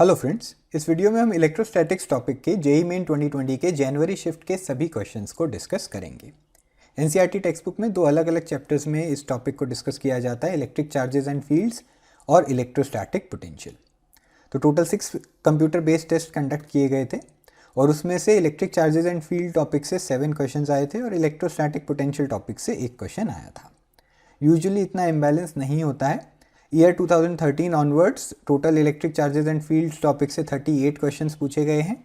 Hello friends, इस video में हम इलेक्ट्रोस्टैटिक्स टॉपिक के जेईई मेन 2020 के जनवरी शिफ्ट के सभी क्वेश्चंस को डिस्कस करेंगे। एनसीईआरटी टेक्स्ट बुक में दो अलग अलग चैप्टर्स में इस टॉपिक को डिस्कस किया जाता है, इलेक्ट्रिक चार्जेस एंड फील्ड्स और इलेक्ट्रोस्टैटिक पोटेंशियल। तो total 6 computer based test conduct किए गए थे और उसमें से electric charges and field topic से 7 क्वेश्चन आए थे और इलेक्ट्रोस्टैटिक पोटेंशियल टॉपिक से 1 क्वेश्चन आया था। यूजुअली इतना इम्बैलेंस नहीं होता है। Year 2013 onwards total electric charges and fields topic से 38 क्वेश्चंस पूछे गए हैं,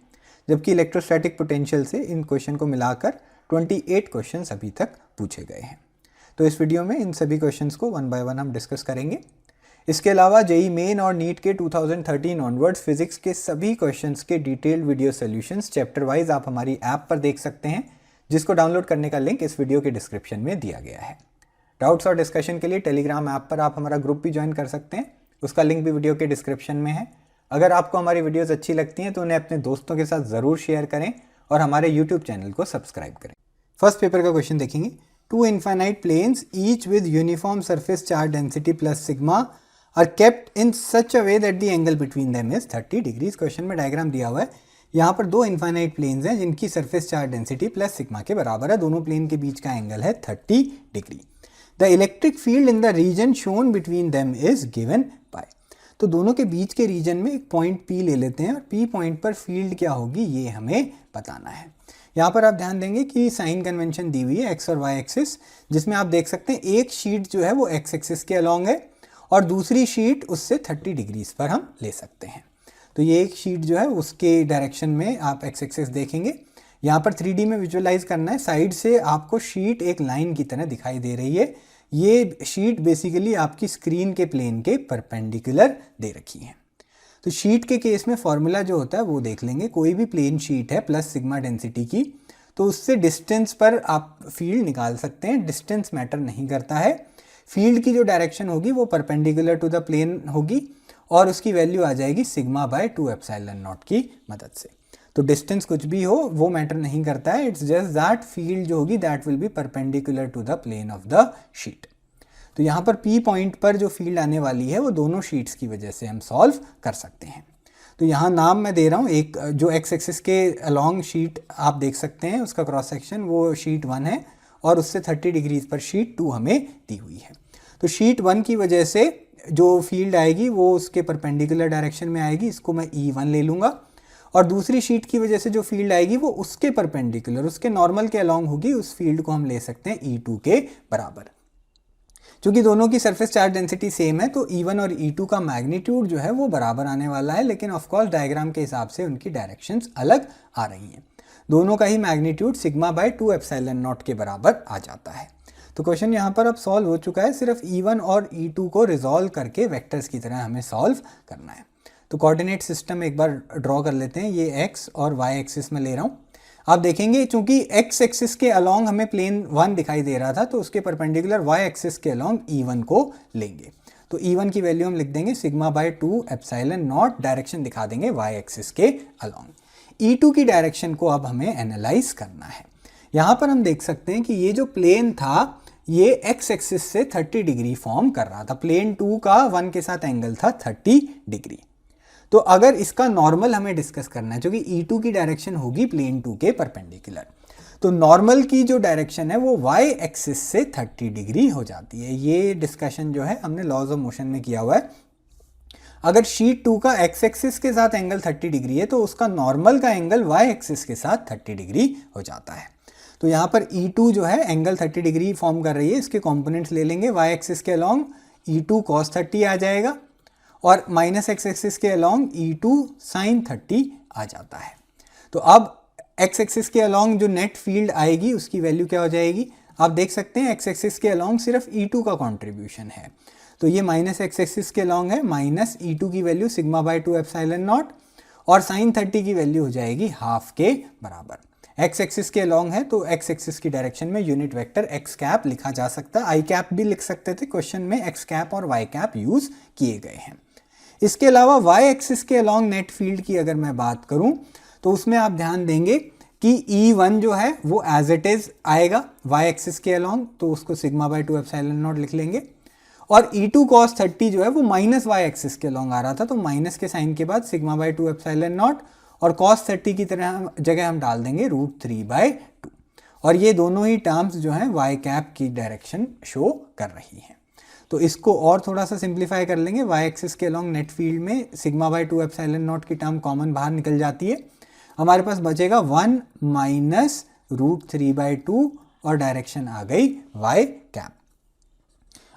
जबकि इलेक्ट्रोस्टैटिक पोटेंशियल से इन क्वेश्चन को मिलाकर 28 क्वेश्चंस अभी तक पूछे गए हैं। तो इस वीडियो में इन सभी क्वेश्चंस को वन बाय वन हम डिस्कस करेंगे। इसके अलावा जेईई मेन और नीट के 2013 ऑनवर्ड्स फिजिक्स के सभी क्वेश्चंस के detailed video solutions chapter wise आप हमारी ऐप पर देख सकते हैं, जिसको डाउनलोड करने का लिंक इस वीडियो के डिस्क्रिप्शन में दिया गया है। डाउट्स और डिस्कशन के लिए टेलीग्राम ऐप पर आप हमारा ग्रुप भी ज्वाइन कर सकते हैं, उसका लिंक भी वीडियो के डिस्क्रिप्शन में है। अगर आपको हमारी वीडियोस अच्छी लगती हैं तो उन्हें अपने दोस्तों के साथ ज़रूर शेयर करें और हमारे यूट्यूब चैनल को सब्सक्राइब करें। फर्स्ट पेपर का क्वेश्चन देखेंगे। 2 infinite planes each with uniform surface charge density plus sigma are kept in such a way that the angle between them is 30 degrees. Question में diagram दिया हुआ है। यहाँ पर 2 इनफाइनाइट प्लेन्स हैं जिनकी surface charge density plus sigma के बराबर है। दोनों प्लेन के बीच का एंगल है 30 degree. The electric field in the region shown between them is given by। तो दोनों के बीच के रीजन में एक पॉइंट P ले लेते हैं और P पॉइंट पर फील्ड क्या होगी ये हमें बताना है। यहाँ पर आप ध्यान देंगे कि साइन कन्वेंशन दी हुई है एक्स और वाई एक्सिस, जिसमें आप देख सकते हैं एक शीट जो है वो एक्स एक्सिस के अलॉन्ग है और दूसरी शीट उससे 30 डिग्रीज पर हम ले सकते हैं। तो ये एक शीट जो है उसके डायरेक्शन में आप एक्स एक्सिस देखेंगे। यहाँ पर 3D में विजुअलाइज करना है। साइड से आपको शीट एक लाइन की तरह दिखाई दे रही है। ये शीट बेसिकली आपकी स्क्रीन के प्लेन के परपेंडिकुलर दे रखी है। तो शीट के केस में फॉर्मूला जो होता है वो देख लेंगे। कोई भी प्लेन शीट है प्लस सिग्मा डेंसिटी की, तो उससे डिस्टेंस पर आप फील्ड निकाल सकते हैं। डिस्टेंस मैटर नहीं करता है। फील्ड की जो डायरेक्शन होगी वो परपेंडिकुलर टू द प्लेन होगी और उसकी वैल्यू आ जाएगी सिग्मा बाय 2 एप्सिलॉन नॉट की मदद से। तो डिस्टेंस कुछ भी हो वो मैटर नहीं करता है। इट्स जस्ट दैट फील्ड जो होगी that will be perpendicular to the plane of the sheet. तो यहाँ पर P पॉइंट पर जो फील्ड आने वाली है वो दोनों शीट्स की वजह से हम सॉल्व कर सकते हैं। तो यहाँ नाम मैं दे रहा हूँ। एक जो एक्स एक्सिस के अलॉन्ग शीट आप देख सकते हैं, उसका क्रॉस सेक्शन वो शीट 1 है और उससे 30 डिग्रीज पर शीट 2 हमें दी हुई है। तो शीट 1 की वजह से जो फील्ड आएगी वो उसके परपेंडिकुलर डायरेक्शन में आएगी, इसको मैं E1 ले लूँगा। और दूसरी शीट की वजह से जो फील्ड आएगी वो उसके परपेंडिकुलर, उसके नॉर्मल के अलॉन्ग होगी। उस फील्ड को हम ले सकते हैं E2 के बराबर। क्योंकि दोनों की सरफेस चार्ज डेंसिटी सेम है तो E1 और E2 का मैग्नीट्यूड जो है वो बराबर आने वाला है, लेकिन ऑफकोर्स डायग्राम के हिसाब से उनकी डायरेक्शंस अलग आ रही हैं। दोनों का ही magnitude sigma by 2 epsilon naught के बराबर आ जाता है। तो क्वेश्चन यहाँ पर अब सॉल्व हो चुका है। सिर्फ E1 और E2 को रिजॉल्व करके वेक्टर्स की तरह हमें सॉल्व करना है। तो कोऑर्डिनेट सिस्टम एक बार ड्रॉ कर लेते हैं। ये एक्स और वाई एक्सिस में ले रहा हूँ। आप देखेंगे चूंकि एक्स एक्सिस के अलॉन्ग हमें प्लेन 1 दिखाई दे रहा था, तो उसके परपेंडिकुलर वाई एक्सिस के अलॉन्ग E1 को लेंगे। तो E1 की वैल्यू हम लिख देंगे sigma by 2 epsilon not, direction दिखा देंगे वाई एक्सिस के अलॉन्ग। E2 की डायरेक्शन को अब हमें एनालाइज करना है। यहाँ पर हम देख सकते हैं कि ये जो प्लेन था ये एक्स एक्सिस से 30 डिग्री फॉर्म कर रहा था। प्लेन 2 का 1 के साथ एंगल था 30 डिग्री। तो अगर इसका नॉर्मल हमें डिस्कस करना है, क्योंकि E2 की डायरेक्शन होगी प्लेन 2 के परपेंडिकुलर, तो नॉर्मल की जो डायरेक्शन है वो y एक्सिस से 30 डिग्री हो जाती है। ये डिस्कशन जो है हमने लॉज ऑफ मोशन में किया हुआ है। अगर शीट 2 का x एक्सिस के साथ एंगल 30 डिग्री है तो उसका नॉर्मल का एंगल y एक्सिस के साथ 30 डिग्री हो जाता है। तो यहाँ पर E2 जो है एंगल 30 डिग्री फॉर्म कर रही है। इसके कॉम्पोनेंट्स ले लेंगे। y एक्सिस के अलॉन्ग E2 cos 30 आ जाएगा और माइनस एक्स एक्सिस के अलॉन्ग E2 sin 30 आ जाता है। तो अब एक्स एक्सिस के अलॉन्ग जो नेट फील्ड आएगी उसकी वैल्यू क्या हो जाएगी? आप देख सकते हैं एक्स एक्सिस के अलॉन्ग सिर्फ E2 का कंट्रीब्यूशन है, तो ये माइनस एक्स एक्सिस के अलॉन्ग है। माइनस E2 की value sigma by 2 epsilon not और sin 30 की वैल्यू हो जाएगी हाफ के बराबर। एक्स एक्सिस के अलॉन्ग है तो एक्स एक्सिस की डायरेक्शन में यूनिट वेक्टर एक्स कैप लिखा जा सकता है। आई कैप भी लिख सकते थे, क्वेश्चन में एक्स कैप और वाई कैप यूज किए गए हैं। इसके अलावा y एक्सिस के अलॉन्ग नेट फील्ड की अगर मैं बात करूं तो उसमें आप ध्यान देंगे कि E1 जो है वो एज इट इज आएगा y एक्सिस के अलॉन्ग, तो उसको सिग्मा बाय 2 एप्सिलॉन नॉट लिख लेंगे। और E2 cos 30 जो है वो माइनस वाई एक्सिस के लॉन्ग आ रहा था, तो माइनस के साइन के बाद सिग्मा बाय 2 एप्सिलॉन नॉट और cos 30 की तरह जगह हम डाल देंगे √3/2, और ये दोनों ही टर्म्स जो हैं वाई कैप की डायरेक्शन शो कर रही हैं। तो इसको और थोड़ा सा सिंप्लीफाई कर लेंगे, वाई एक्सिस के अलॉन्ग नेट फील्ड में सिग्मा बाय 2 एप्सिलॉन नॉट की टर्म कॉमन बाहर निकल जाती है, हमारे पास बचेगा 1 माइनस √3/2 और डायरेक्शन आ गई वाई कैप।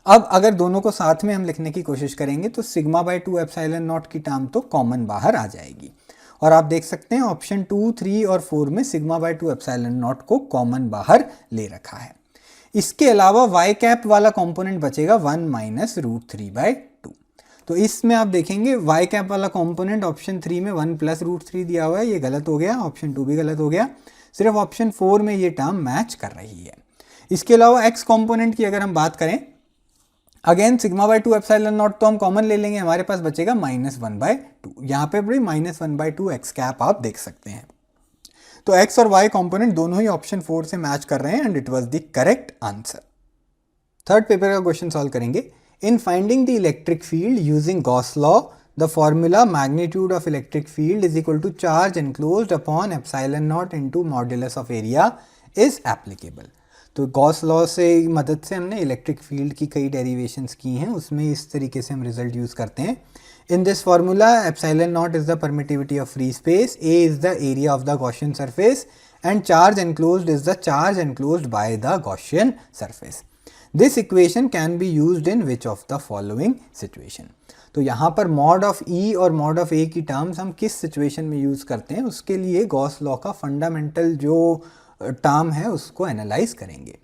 अब अगर दोनों को साथ में हम लिखने की कोशिश करेंगे तो सिग्मा बाय 2 एप्सिलॉन नॉट की टर्म तो कॉमन बाहर आ जाएगी, और आप देख सकते हैं ऑप्शन 2, 3 और 4 में सिग्मा बाय 2 एप्सिलॉन नॉट को कॉमन बाहर ले रखा है। इसके अलावा वाई कैप वाला कंपोनेंट बचेगा 1 माइनस √3/2। तो इसमें आप देखेंगे वाई कैप वाला कंपोनेंट ऑप्शन 3 में 1 प्लस √3 दिया हुआ है, ये गलत हो गया, ऑप्शन 2 भी गलत हो गया, सिर्फ ऑप्शन 4 में ये टर्म मैच कर रही है। इसके अलावा एक्स कंपोनेंट की अगर हम बात करें, again sigma by 2 epsilon not तो हम कॉमन ले लेंगे, हमारे पास बचेगा -1/2। यहाँ पे बड़ी -1/2 एक्स कैप आप देख सकते हैं। तो एक्स और वाई कंपोनेंट दोनों ही ऑप्शन 4 से मैच कर रहे हैं and it was the correct answer. Third paper का क्वेश्चन सॉल्व करेंगे। In finding the electric field using Gauss law the formula magnitude of electric field is equal to charge enclosed upon epsilon naught into modulus of area is applicable. तो Gauss law से मदद से हमने electric field की कई derivations की हैं, उसमें इस तरीके से हम रिजल्ट यूज़ करते हैं। In this formula, epsilon naught is the permittivity of free space, A is the area of the Gaussian surface, and charge enclosed is the charge enclosed by the Gaussian surface. This equation can be used in which of the following situation? तो यहाँ पर mod of E और mod of A की terms हम किस situation में use करते हैं, उसके लिए गॉस लॉ का फंडामेंटल जो टर्म है उसको एनालाइज करेंगे।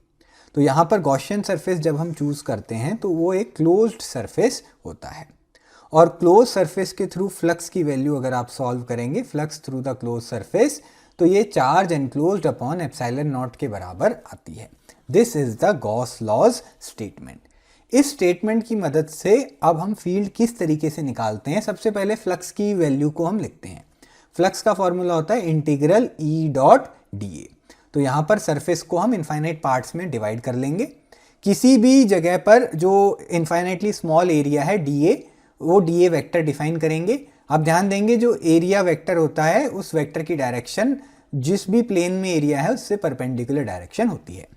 तो यहाँ पर गॉसियन सरफेस जब हम चूज़ करते हैं तो वो एक क्लोज्ड सरफेस होता है, और क्लोज सरफेस के थ्रू फ्लक्स की वैल्यू अगर आप सॉल्व करेंगे, flux through the close surface, तो ये charge enclosed upon epsilon naught के बराबर आती है। This is the Gauss law's statement. इस स्टेटमेंट की मदद से अब हम फील्ड किस तरीके से निकालते हैं, सबसे पहले फ्लक्स की वैल्यू को हम लिखते हैं। फ्लक्स का फॉर्मूला होता है इंटीग्रल E.dA। तो यहाँ पर सरफेस को हम इनफाइनाइट पार्ट्स में डिवाइड कर लेंगे। किसी भी जगह पर जो इनफाइनाइटली स्मॉल एरिया है DA, वो DA वेक्टर डिफाइन करेंगे। आप ध्यान देंगे जो एरिया वेक्टर होता है उस वेक्टर की डायरेक्शन जिस भी प्लेन में एरिया है उससे परपेंडिकुलर डायरेक्शन होती है।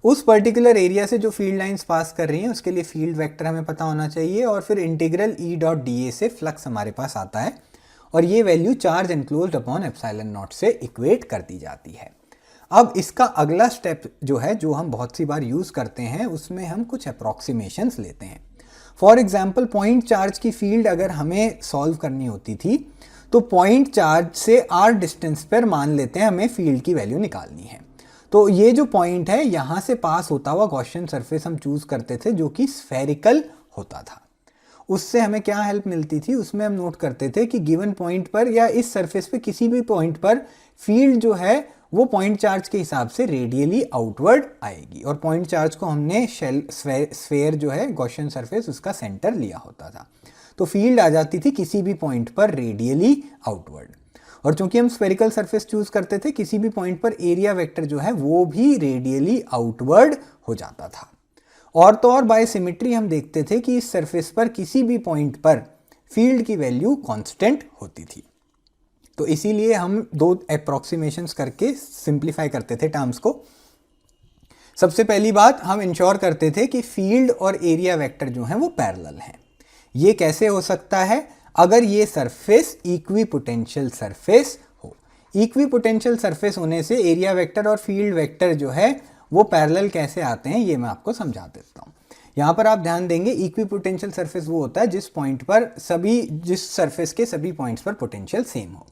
उस पर्टिकुलर एरिया से जो फील्ड लाइंस पास कर रही हैं उसके लिए फील्ड वेक्टर हमें पता होना चाहिए, और फिर इंटीग्रल E.dA से फ्लक्स हमारे पास आता है, और ये value charge enclosed upon epsilon not से इक्वेट कर दी जाती है। अब इसका अगला स्टेप जो है, जो हम बहुत सी बार यूज़ करते हैं, उसमें हम कुछ अप्रॉक्सीमेशंस लेते हैं। फॉर एग्जाम्पल पॉइंट चार्ज की फील्ड अगर हमें सॉल्व करनी होती थी तो पॉइंट चार्ज से r डिस्टेंस पर मान लेते हैं हमें फील्ड की वैल्यू निकालनी है। तो ये जो पॉइंट है यहाँ से पास होता हुआ गॉसियन सरफेस हम चूज़ करते थे जो कि स्फेरिकल होता था। उससे हमें क्या हेल्प मिलती थी, उसमें हम नोट करते थे कि गिवन पॉइंट पर या इस सरफेस पे किसी भी पॉइंट पर फील्ड जो है वो पॉइंट चार्ज के हिसाब से रेडियली आउटवर्ड आएगी, और पॉइंट चार्ज को हमने स्फेयर जो है गॉसियन सरफेस उसका सेंटर लिया होता था। तो फील्ड आ जाती थी किसी भी पॉइंट पर रेडियली आउटवर्ड, और चूंकि हम स्फेरिकल सरफेस चूज करते थे किसी भी पॉइंट पर एरिया वेक्टर जो है वो भी रेडियली आउटवर्ड हो जाता था। और तो और बाय सिमेट्री हम देखते थे कि इस सरफेस पर किसी भी पॉइंट पर फील्ड की वैल्यू कांस्टेंट होती थी। तो इसीलिए हम दो अप्रॉक्सीमेशंस करके सिंप्लीफाई करते थे टर्म्स को। सबसे पहली बात, हम इंश्योर करते थे कि फील्ड और एरिया वेक्टर जो हैं वो पैरेलल हैं। ये कैसे हो सकता है, अगर ये सरफेस इक्विपोटेंशियल सरफेस हो। इक्विपोटेंशियल सरफेस होने से एरिया वेक्टर और फील्ड वेक्टर जो है वो पैरेलल कैसे आते हैं ये मैं आपको समझा देता हूँ। यहाँ पर आप ध्यान देंगे इक्विपोटेंशियल सरफेस वो होता है जिस सरफेस के सभी पॉइंट्स पर पोटेंशियल सेम हो,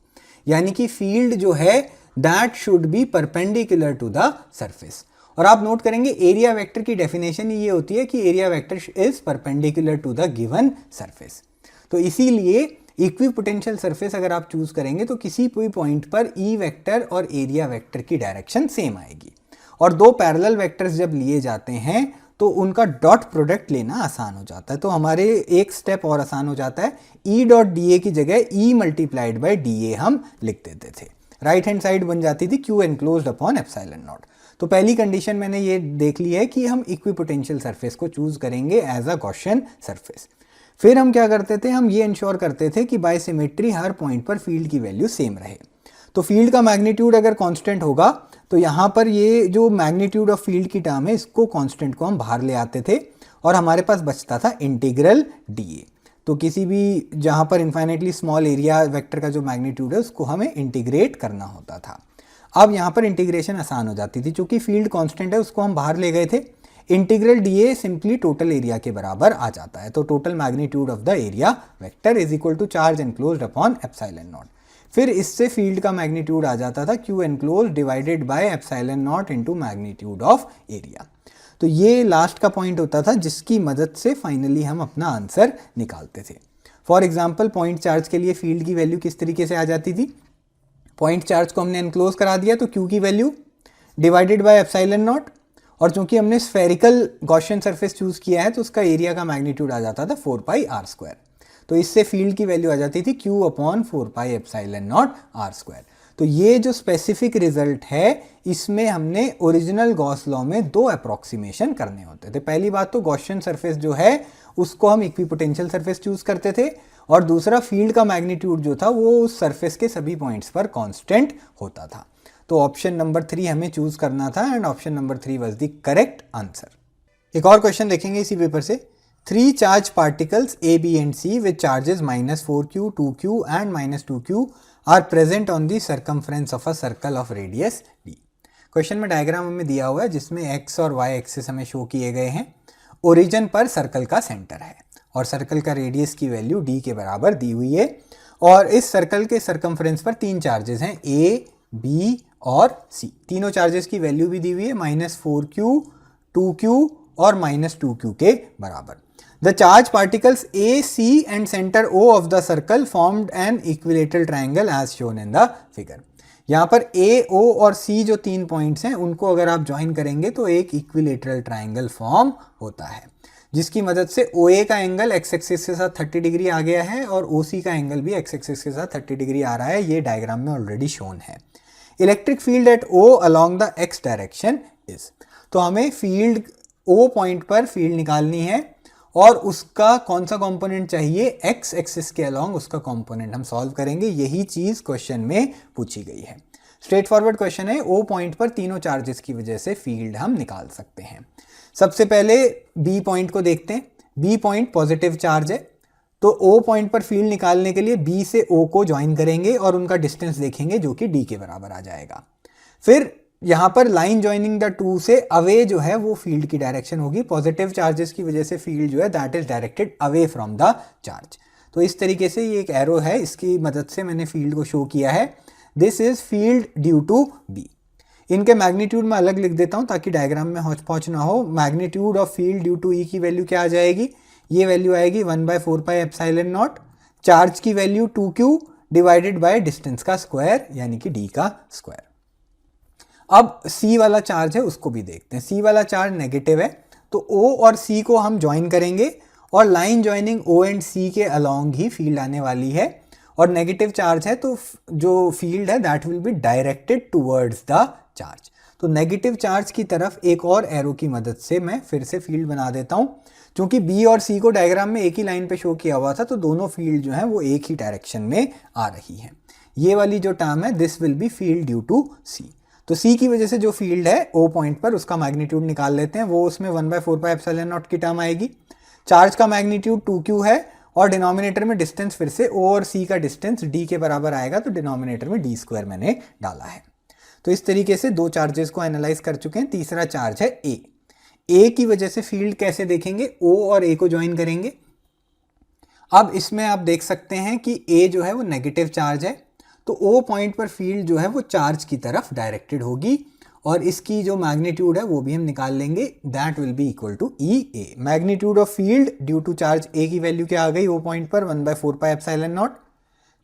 यानी कि फील्ड जो है that should be perpendicular to the surface. और आप नोट करेंगे एरिया वेक्टर की डेफिनेशन ये होती है कि area vector is perpendicular to the given surface. तो इसीलिए इक्विपोटेंशियल सरफेस अगर आप चूज करेंगे तो किसी भी पॉइंट पर ई वेक्टर और एरिया वेक्टर की डायरेक्शन सेम आएगी, और दो पैरेलल वेक्टर्स जब लिए जाते हैं तो उनका डॉट प्रोडक्ट लेना आसान हो जाता है। तो हमारे एक स्टेप और आसान हो जाता है, E.dA की जगह E × DA हम लिख देते थे। राइट हैंड साइड बन जाती थी Q enclosed upon epsilon not. तो पहली कंडीशन मैंने ये देख ली है कि हम इक्विपोटेंशियल सरफेस को चूज करेंगे एज अ गॉसियन सरफेस। फिर हम क्या करते थे, हम ये इंश्योर करते थे कि बाय सिमेट्री हर पॉइंट पर फील्ड की वैल्यू सेम रहे। तो फील्ड का मैग्नीट्यूड अगर कांस्टेंट होगा तो यहाँ पर ये जो मैग्नीट्यूड ऑफ फील्ड की टर्म है इसको कांस्टेंट को हम बाहर ले आते थे और हमारे पास बचता था इंटीग्रल डी। तो किसी भी जहाँ पर इन्फाइनेटली स्मॉल एरिया वेक्टर का जो मैग्नीट्यूड है उसको हमें इंटीग्रेट करना होता था। अब यहाँ पर इंटीग्रेशन आसान हो जाती थी, चूंकि फील्ड कांस्टेंट है उसको हम बाहर ले गए थे। Integral d simply total area के बराबर आ जाता है। तो total magnitude of the area vector is equal to charge enclosed upon epsilon naught. फिर इससे फील्ड का मैग्नीट्यूड आ जाता था Q enclosed divided by epsilon naught into magnitude of area. तो ये लास्ट का पॉइंट होता था जिसकी मदद से फाइनली हम अपना आंसर निकालते थे। फॉर एग्जाम्पल पॉइंट चार्ज के लिए फील्ड की वैल्यू किस तरीके से आ जाती थी, पॉइंट चार्ज को हमने एनक्लोज करा दिया तो क्यू की value divided by epsilon not, और चूंकि हमने स्फेरिकल गॉसियन सरफेस चूज किया है तो उसका एरिया का मैग्नीट्यूड आ जाता था 4πr²। तो इससे फील्ड की वैल्यू आ जाती थी q अपॉन 4πε0r²। तो ये जो स्पेसिफिक रिजल्ट है इसमें हमने ओरिजिनल गॉस लॉ में दो अप्रोक्सीमेशन करने होते थे। पहली बात तो गॉसियन सरफेस जो है उसको हम इक्विपोटेंशियल सरफेस चूज करते थे, और दूसरा फील्ड का मैग्नीट्यूड जो था वो उस सरफेस के सभी पॉइंट्स पर कांस्टेंट होता था। तो ऑप्शन नंबर 3 हमें चूज करना था and option number 3 was the correct answer. एक और क्वेश्चन देखेंगे इसी पेपर से। 3 charge particles A, B and C with charges -4q, 2q and -2q are present on the circumference of a circle of radius d। Question में diagram हमें दिया हुआ है जिसमें x और y एक्सिस हमें शो किए गए हैं। ओरिजिन पर सर्कल का सेंटर है और सर्कल का रेडियस की वैल्यू d के बराबर दी हुई है, और इस सर्कल के सर्कमफ्रेंस पर 3 चार्जेस हैं A, B और C। तीनों चार्जेस की वैल्यू भी दी हुई है -4q, 2q और -2q के बराबर। The charge particles A, C and center O of the circle formed an equilateral triangle as shown in the figure। यहाँ पर A, O और C जो 3 पॉइंट्स हैं उनको अगर आप ज्वाइन करेंगे तो एक इक्विलेटरल ट्राइंगल फॉर्म होता है, जिसकी मदद से OA का एंगल x एक्सिस के साथ 30 डिग्री आ गया है और OC का एंगल भी x एक्सिस के साथ 30 डिग्री आ रहा है। ये डायग्राम में ऑलरेडी शोन है। Electric field at O along the x direction is. तो हमें फील्ड O पॉइंट पर फील्ड निकालनी है और उसका कौन सा कंपोनेंट चाहिए, x एक्सिस के अलोंग उसका कंपोनेंट हम सॉल्व करेंगे। यही चीज क्वेश्चन में पूछी गई है। स्ट्रेट फॉरवर्ड क्वेश्चन है। O पॉइंट पर तीनों चार्जेस की वजह से फील्ड हम निकाल सकते हैं। सबसे पहले B पॉइंट को देखते हैं। B पॉइंट पॉजिटिव चार्ज है, तो O पॉइंट पर फील्ड निकालने के लिए B से O को ज्वाइन करेंगे और उनका डिस्टेंस देखेंगे जो कि D के बराबर आ जाएगा। फिर यहाँ पर लाइन ज्वाइनिंग द टू से अवे जो है वो फील्ड की डायरेक्शन होगी। पॉजिटिव चार्जेस की वजह से फील्ड जो है that is directed away from the charge. तो इस तरीके से ये एक एरो है, इसकी मदद से मैंने फील्ड को शो किया है। This is field due to B. इनके मैग्नीट्यूड में अलग लिख देता हूँ ताकि डायग्राम में हौच पौच ना हो। Magnitude of field due to E की वैल्यू क्या आ जाएगी, ये वैल्यू आएगी 1/4πε0। चार्ज की value 2q divided by distance का स्क्वायर यानी कि d का स्क्वायर। अब C वाला चार्ज है उसको भी देखते हैं। C वाला चार्ज नेगेटिव है, तो O और C को हम ज्वाइन करेंगे और line joining O and C के अलोंग ही फील्ड आने वाली है। और नेगेटिव चार्ज है तो जो फील्ड है that will be directed towards the charge. तो नेगेटिव चार्ज की तरफ एक और एरो की मदद से मैं फिर से फील्ड बना देता हूं। क्योंकि B और C को डायग्राम में एक ही लाइन पे शो किया हुआ था तो दोनों फील्ड जो है वो एक ही डायरेक्शन में आ रही है। ये वाली जो टर्म है this will be field due to C। तो C की वजह से जो फील्ड है O पॉइंट पर उसका मैग्नीट्यूड निकाल लेते हैं। वो उसमें 1/4πε0 की टर्म आएगी। चार्ज का मैग्नीट्यूड 2q है और डिनोमिनेटर में डिस्टेंस फिर से O और C का डिस्टेंस d के बराबर आएगा, तो डिनोमिनेटर में d² मैंने डाला है। तो इस तरीके से दो चार्जेस को एनालाइज कर चुके हैं। तीसरा चार्ज है A। A की वजह से फील्ड कैसे देखेंगे, O और A को ज्वाइन करेंगे। अब इसमें आप देख सकते हैं कि A जो है वो नेगेटिव चार्ज है, तो O पॉइंट पर फील्ड जो है वो चार्ज की तरफ डायरेक्टेड होगी और इसकी जो मैग्नीट्यूड है वो भी हम निकाल लेंगे। That will be equal to EA। Magnitude of field due to charge A की वैल्यू क्या आ गई O पॉइंट पर 1/4πε0।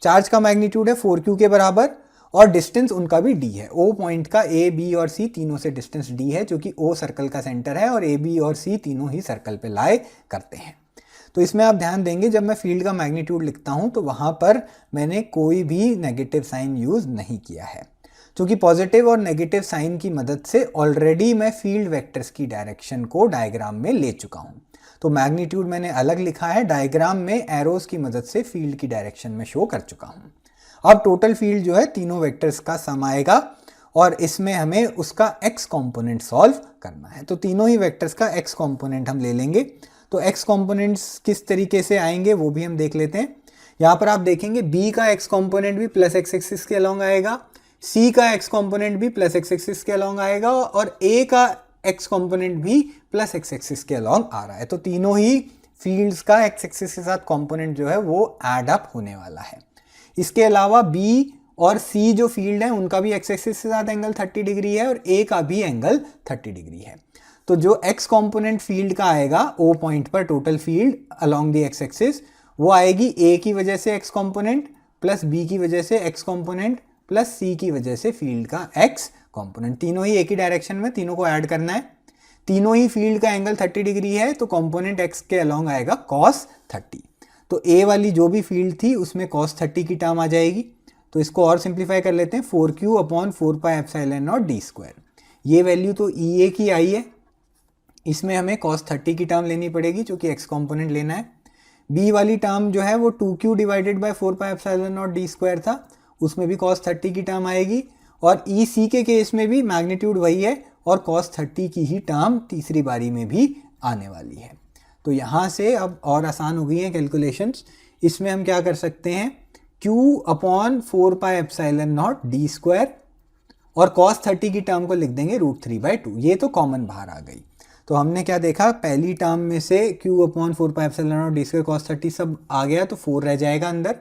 चार्ज का मैग्नीट्यूड है 4q के बराबर और डिस्टेंस उनका भी d है। O पॉइंट का A, B और C तीनों से डिस्टेंस d है, जो कि O सर्कल का सेंटर है और A, B और C तीनों ही सर्कल पे लाई करते हैं। तो इसमें आप ध्यान देंगे जब मैं फील्ड का मैग्नीट्यूड लिखता हूं तो वहां पर मैंने कोई भी नेगेटिव साइन यूज नहीं किया है। क्योंकि पॉजिटिव और नेगेटिव साइन की मदद से ऑलरेडी मैं फील्ड वेक्टर्स की डायरेक्शन को डायग्राम में ले चुका हूँ। तो मैग्नीट्यूड मैंने अलग लिखा है, डायग्राम में एरोस की मदद से फील्ड की डायरेक्शन में शो कर चुका हूँ। अब टोटल फील्ड जो है तीनों वेक्टर्स का सम आएगा और इसमें हमें उसका x कंपोनेंट सॉल्व करना है। तो तीनों ही वेक्टर्स का x कंपोनेंट हम ले लेंगे। तो x कंपोनेंट्स किस तरीके से आएंगे वो भी हम देख लेते हैं। यहाँ पर आप देखेंगे b का x कंपोनेंट भी प्लस x एक्सिस के अलॉन्ग आएगा, c का x कंपोनेंट भी प्लस x एक्सिस के अलॉन्ग आएगा और a का x कंपोनेंट भी प्लस x एक्सिस के अलॉन्ग आ रहा है। तो तीनों ही फील्ड्स का x एक्सिस के साथ कंपोनेंट जो है वो एड अप होने वाला है। इसके अलावा b और c जो फील्ड है उनका भी x एक्सिस के साथ एंगल 30 डिग्री है और a का भी एंगल 30 डिग्री है। तो जो x कंपोनेंट फील्ड का आएगा O पॉइंट पर total field along the x axis वो आएगी a की वजह से x कंपोनेंट प्लस b की वजह से x कंपोनेंट प्लस c की वजह से फील्ड का x कंपोनेंट। तीनों ही एक ही डायरेक्शन में, तीनों को ऐड करना है। तीनों ही फील्ड का एंगल 30 डिग्री है तो कंपोनेंट x के अलोंग आएगा cos 30। तो a वाली जो भी फील्ड थी उसमें cos 30 की टर्म आ जाएगी। तो इसको और सिंप्लीफाई कर लेते हैं, 4q upon 4 pi epsilon not d square. ये वैल्यू तो EA की आई है, इसमें हमें cos 30 की टर्म लेनी पड़ेगी क्योंकि x कंपोनेंट लेना है। b वाली टर्म जो है वो 2q divided by 4 pi epsilon not d square था, उसमें भी cos 30 की टर्म आएगी। और EC के केस में भी मैग्नीट्यूड वही है और cos 30 की ही टर्म तीसरी बारी में भी आने वाली है। तो यहाँ से अब और आसान हो गई है कैलकुलेशंस। इसमें हम क्या कर सकते हैं, q upon 4 pi epsilon not d square और cos 30 की टर्म को लिख देंगे √3/2। ये तो कॉमन बाहर आ गई। तो हमने क्या देखा, पहली टर्म में से q upon 4 pi epsilon not d square cos 30 सब आ गया तो 4 रह जाएगा अंदर।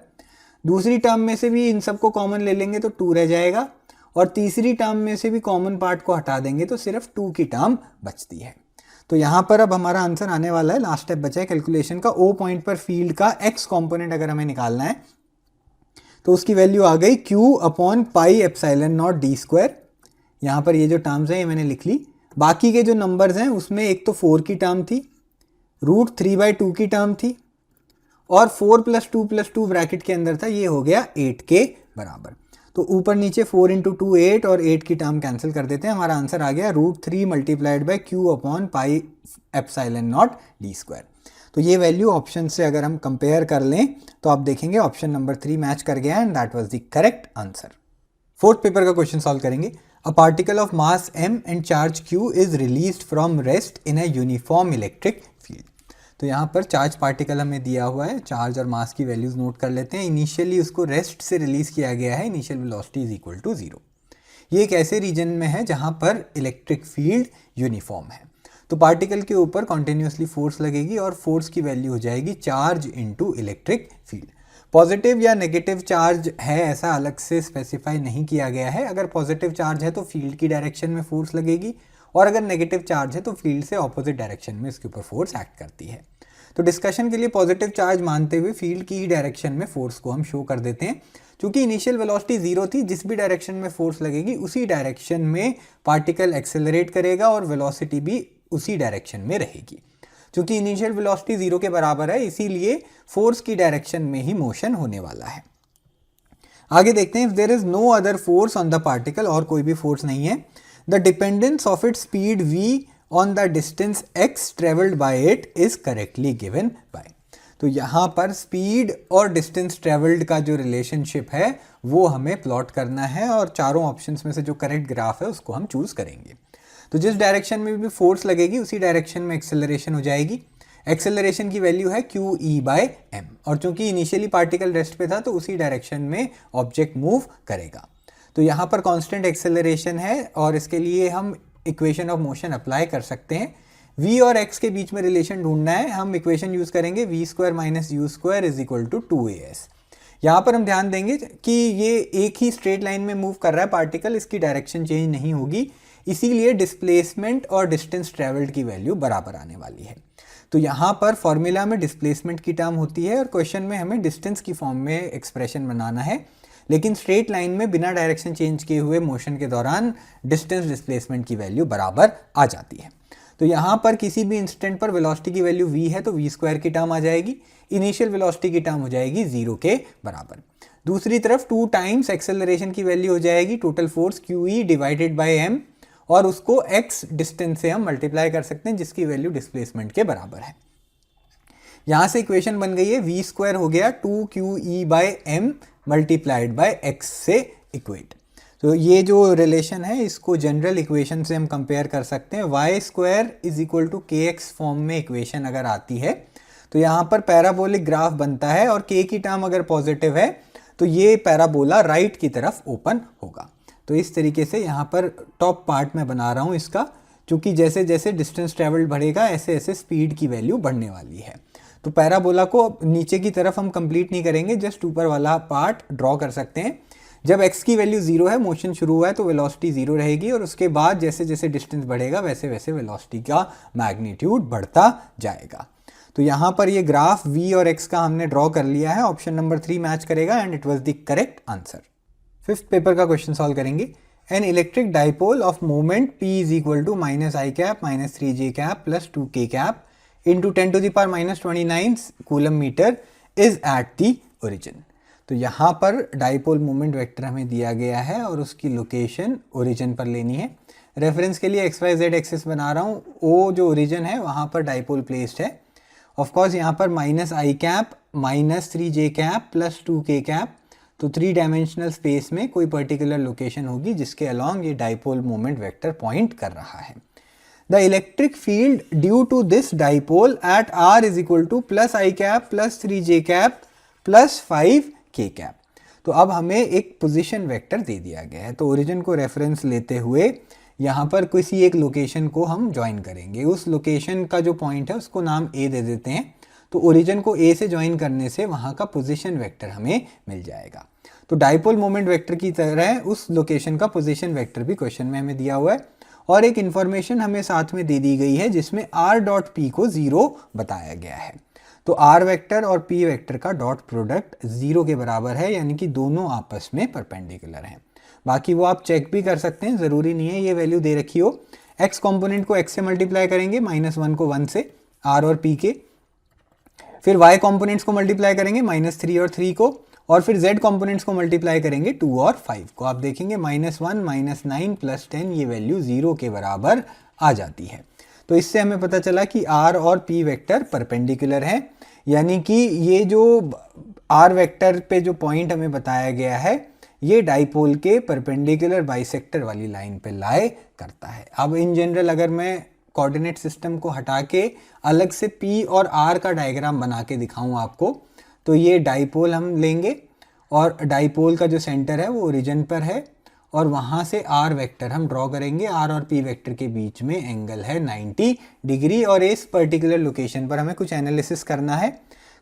दूसरी टर्म में से भी इन सबको कॉमन ले लेंगे तो 2 रह जाएगा और तीसरी टर्म में से भी कॉमन पार्ट को हटा देंगे तो सिर्फ 2 की टर्म बचती है। तो यहाँ पर अब हमारा आंसर आने वाला है, लास्ट स्टेप बचा है कैलकुलेशन का। O पॉइंट पर फील्ड का x कंपोनेंट अगर हमें निकालना है तो उसकी वैल्यू आ गई q upon pi epsilon not d square. यहाँ पर ये जो टर्म्स हैं ये मैंने लिख ली। बाकी के जो नंबर्स हैं उसमें एक तो 4 की टर्म थी, √3/2 की टर्म थी और 4 + 2 + 2 ब्रैकेट के अंदर था, ये हो गया 8 के बराबर। तो ऊपर नीचे 4 × 2 8 और 8 की टर्म कैंसिल कर देते हैं। हमारा आंसर आ गया √3 multiplied by q upon pi epsilon not d square. तो ये वैल्यू ऑप्शन से अगर हम कंपेयर कर लें तो आप देखेंगे ऑप्शन नंबर 3 मैच कर गया and that was the correct answer. Fourth paper का क्वेश्चन सॉल्व करेंगे। A particle of mass m and charge q is released from rest in a uniform electric field. तो यहाँ पर चार्ज पार्टिकल हमें दिया हुआ है, चार्ज और मास की वैल्यूज नोट कर लेते हैं। इनिशियली उसको रेस्ट से रिलीज किया गया है, initial velocity is equal to 0। ये एक ऐसे रीजन में है जहाँ पर इलेक्ट्रिक फील्ड यूनिफॉर्म है। तो पार्टिकल के ऊपर कॉन्टिन्यूसली फोर्स लगेगी और फोर्स की वैल्यू हो जाएगी charge into electric field. Positive या नेगेटिव चार्ज है ऐसा अलग से स्पेसिफाई नहीं किया गया है। अगर पॉजिटिव चार्ज है तो फील्ड की डायरेक्शन में फोर्स लगेगी और अगर नेगेटिव चार्ज है तो फील्ड से ऑपोजिट डायरेक्शन में इसके ऊपर फोर्स एक्ट करती है। तो डिस्कशन के लिए पॉजिटिव चार्ज मानते हुए फील्ड की ही डायरेक्शन में फोर्स को हम शो कर देते हैं। क्योंकि इनिशियल वेलोसिटी 0 थी, जिस भी डायरेक्शन में फोर्स लगेगी उसी डायरेक्शन में पार्टिकल एक्सेलरेट करेगा और वेलोसिटी भी उसी डायरेक्शन में रहेगी। क्योंकि इनिशियल वेलोसिटी 0 के बराबर है इसीलिए फोर्स की डायरेक्शन में ही मोशन होने वाला है। आगे देखते हैं, if there is no other force on the particle, और कोई भी फोर्स नहीं है, the dependence of its speed v on the distance x travelled by it is correctly given by. तो यहाँ पर स्पीड और डिस्टेंस ट्रेवल्ड का जो रिलेशनशिप है वो हमें प्लॉट करना है और चारों ऑप्शंस में से जो करेक्ट ग्राफ है उसको हम चूज करेंगे। तो जिस डायरेक्शन में भी फोर्स लगेगी उसी डायरेक्शन में एक्सेलरेशन हो जाएगी। एक्सेलरेशन की वैल्यू है QE/m और चूंकि इनिशियली पार्टिकल रेस्ट पे था तो उसी डायरेक्शन में ऑब्जेक्ट मूव करेगा। तो यहाँ पर कांस्टेंट एक्सेलरेशन है और इसके लिए हम इक्वेशन ऑफ मोशन अप्लाई कर सकते हैं। v और x के बीच में रिलेशन ढूंढना है, हम इक्वेशन यूज करेंगे v² - u² = 2as। यहाँ पर हम ध्यान देंगे कि ये एक ही स्ट्रेट लाइन में मूव कर रहा है पार्टिकल, इसकी डायरेक्शन चेंज नहीं होगी, इसीलिए डिस्प्लेसमेंट और डिस्टेंस ट्रेवल्ड की वैल्यू बराबर आने वाली है। तो यहाँ पर फॉर्मूला में डिस्प्लेसमेंट की टर्म होती है और क्वेश्चन में हमें डिस्टेंस की फॉर्म में एक्सप्रेशन बनाना है, लेकिन स्ट्रेट लाइन में बिना डायरेक्शन चेंज किए हुए मोशन के दौरान डिस्टेंस डिस्प्लेसमेंट की वैल्यू बराबर आ जाती है। तो यहाँ पर किसी भी इंस्टेंट पर वेलोसिटी की वैल्यू v है तो v² की टर्म आ जाएगी, इनिशियल वेलोसिटी की टर्म हो जाएगी 0 के बराबर। दूसरी तरफ 2 टाइम्स एक्सेलरेशन की वैल्यू हो जाएगी total force QE divided by m, और उसको x डिस्टेंस से हम मल्टीप्लाई कर सकते हैं जिसकी वैल्यू डिस्प्लेसमेंट के बराबर है। यहां से इक्वेशन बन गई है v² हो गया 2QE by m multiplied by x से इक्वेट। तो ये जो रिलेशन है इसको जनरल इक्वेशन से हम कंपेयर कर सकते हैं। y² is equal to kx form में इक्वेशन अगर आती है तो यहाँ पर पैराबोलिक ग्राफ बनता है, और k की टर्म अगर पॉजिटिव है तो ये पैराबोला राइट की तरफ ओपन होगा। तो इस तरीके से यहाँ पर टॉप पार्ट में बना रहा हूँ इसका, क्योंकि जैसे जैसे डिस्टेंस ट्रेवल्ड बढ़ेगा ऐसे ऐसे स्पीड की वैल्यू बढ़ने वाली है। तो पैराबोला को नीचे की तरफ हम कंप्लीट नहीं करेंगे, जस्ट ऊपर वाला पार्ट ड्रॉ कर सकते हैं। जब x की वैल्यू 0 है, मोशन शुरू हुआ है, तो वेलोसिटी 0 रहेगी, और उसके बाद जैसे जैसे डिस्टेंस बढ़ेगा वैसे वैसे वेलोसिटी का मैग्नीट्यूड बढ़ता जाएगा। तो यहाँ पर ये ग्राफ v और x का हमने ड्रॉ कर लिया है। ऑप्शन नंबर 3 मैच करेगा and it was the correct answer. Fifth paper का क्वेश्चन सॉल्व करेंगे। An electric dipole of moment p is equal to -i cap -3j cap plus 2k cap into 10⁻⁻29 coulomb metre is at the origin. तो यहाँ पर dipole moment vector हमें दिया गया है और उसकी लोकेशन ओरिजिन पर लेनी है। रेफरेंस के लिए XYZ एक्सिस बना रहा हूँ। ओ जो ओरिजिन है वहाँ पर डाइपोल प्लेस्ड है। ऑफ कोर्स यहाँ पर -i cap -3j cap plus 2k cap, तो 3 डायमेंशनल स्पेस में कोई पर्टिकुलर लोकेशन होगी जिसके अलॉन्ग ये डाइपोल मोमेंट वेक्टर पॉइंट कर रहा है। The electric field due to this dipole at r is equal to +i cap +3j cap plus 5k cap. तो अब हमें एक पोजीशन वेक्टर दे दिया गया है, तो ओरिजिन को रेफरेंस लेते हुए यहाँ पर किसी एक लोकेशन को हम ज्वाइन करेंगे। उस लोकेशन का जो पॉइंट है उसको नाम A दे देते हैं। तो ओरिजिन को A से ज्वाइन करने से वहाँ का पोजीशन वेक्टर हमें मिल जाएगा। तो डाइपोल मोमेंट वेक्टर की तरह उस लोकेशन का पोजीशन वेक्टर भी क्वेश्चन में हमें दिया हुआ है, और एक इन्फॉर्मेशन हमें साथ में दे दी गई है जिसमें r.p को 0 बताया गया है। तो r वेक्टर और p वेक्टर का डॉट प्रोडक्ट 0 के बराबर है, यानी कि दोनों आपस में परपेंडिकुलर हैं। बाकी वो आप चेक भी कर सकते हैं, ज़रूरी नहीं है ये वैल्यू दे रखी हो। x कंपोनेंट को x से मल्टीप्लाई करेंगे, -1 को 1 से, r और p के। फिर y कंपोनेंट्स को मल्टीप्लाई करेंगे, -3 और 3 को, और फिर z कंपोनेंट्स को मल्टीप्लाई करेंगे 2 और 5 को। आप देखेंगे -1 -9 प्लस 10 ये वैल्यू 0 के बराबर आ जाती है। तो इससे हमें पता चला कि r और p वेक्टर परपेंडिकुलर हैं, यानी कि ये जो r वेक्टर पे जो पॉइंट हमें बताया गया है ये डाइपोल के परपेंडिकुलर बाइसेक्टर वाली लाइन पे लाई करता है। अब इन जनरल अगर मैं कोऑर्डिनेट सिस्टम को हटा के अलग से p और r का डायग्राम बना के दिखाऊं आपको, तो ये डाइपोल हम लेंगे और डाइपोल का जो सेंटर है वो ओरिजिन पर है, और वहाँ से r वेक्टर हम ड्रॉ करेंगे। r और p वेक्टर के बीच में एंगल है 90 डिग्री, और इस पर्टिकुलर लोकेशन पर हमें कुछ एनालिसिस करना है।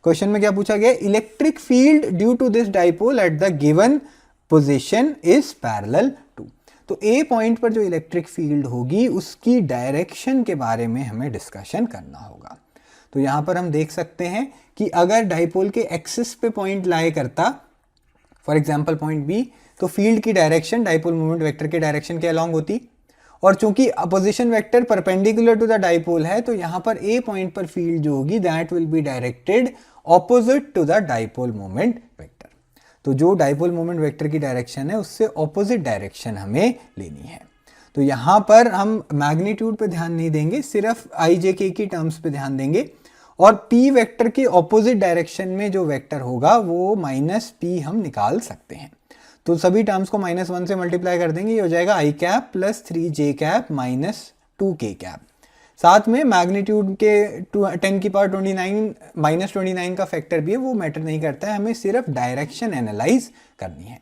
क्वेश्चन में क्या पूछा गया? Electric field due to this dipole at the given position is parallel to. तो ए पॉइंट पर जो इलेक्ट्रिक फील्ड होगी उसकी डायरेक्शन के बारे में हमें डिस्कशन करना होगा। तो यहाँ पर हम देख सकते हैं कि अगर डाइपोल के एक्सिस पे पॉइंट लाई करता, फॉर एग्जांपल पॉइंट बी, तो फील्ड की डायरेक्शन डाइपोल मोमेंट वेक्टर के डायरेक्शन के अलॉन्ग होती, और चूंकि a position vector perpendicular to the dipole है तो यहाँ पर ए पॉइंट पर फील्ड जो होगी that will be directed opposite to the dipole moment vector. तो जो डाइपोल मोमेंट वेक्टर की डायरेक्शन है उससे ऑपोजिट डायरेक्शन हमें लेनी है। तो यहाँ पर हम मैग्नीट्यूड पे ध्यान नहीं देंगे, सिर्फ आई जे के की टर्म्स पे ध्यान देंगे, और p वेक्टर के ऑपोजिट डायरेक्शन में जो वेक्टर होगा वो -p हम निकाल सकते हैं। तो सभी टर्म्स को -1 से मल्टीप्लाई कर देंगे, ये हो जाएगा i cap plus 3j cap minus 2k cap. साथ में मैग्नीट्यूड के 10⁻29 -29 का फैक्टर भी है, वो मैटर नहीं करता है, हमें सिर्फ डायरेक्शन एनालाइज करनी है।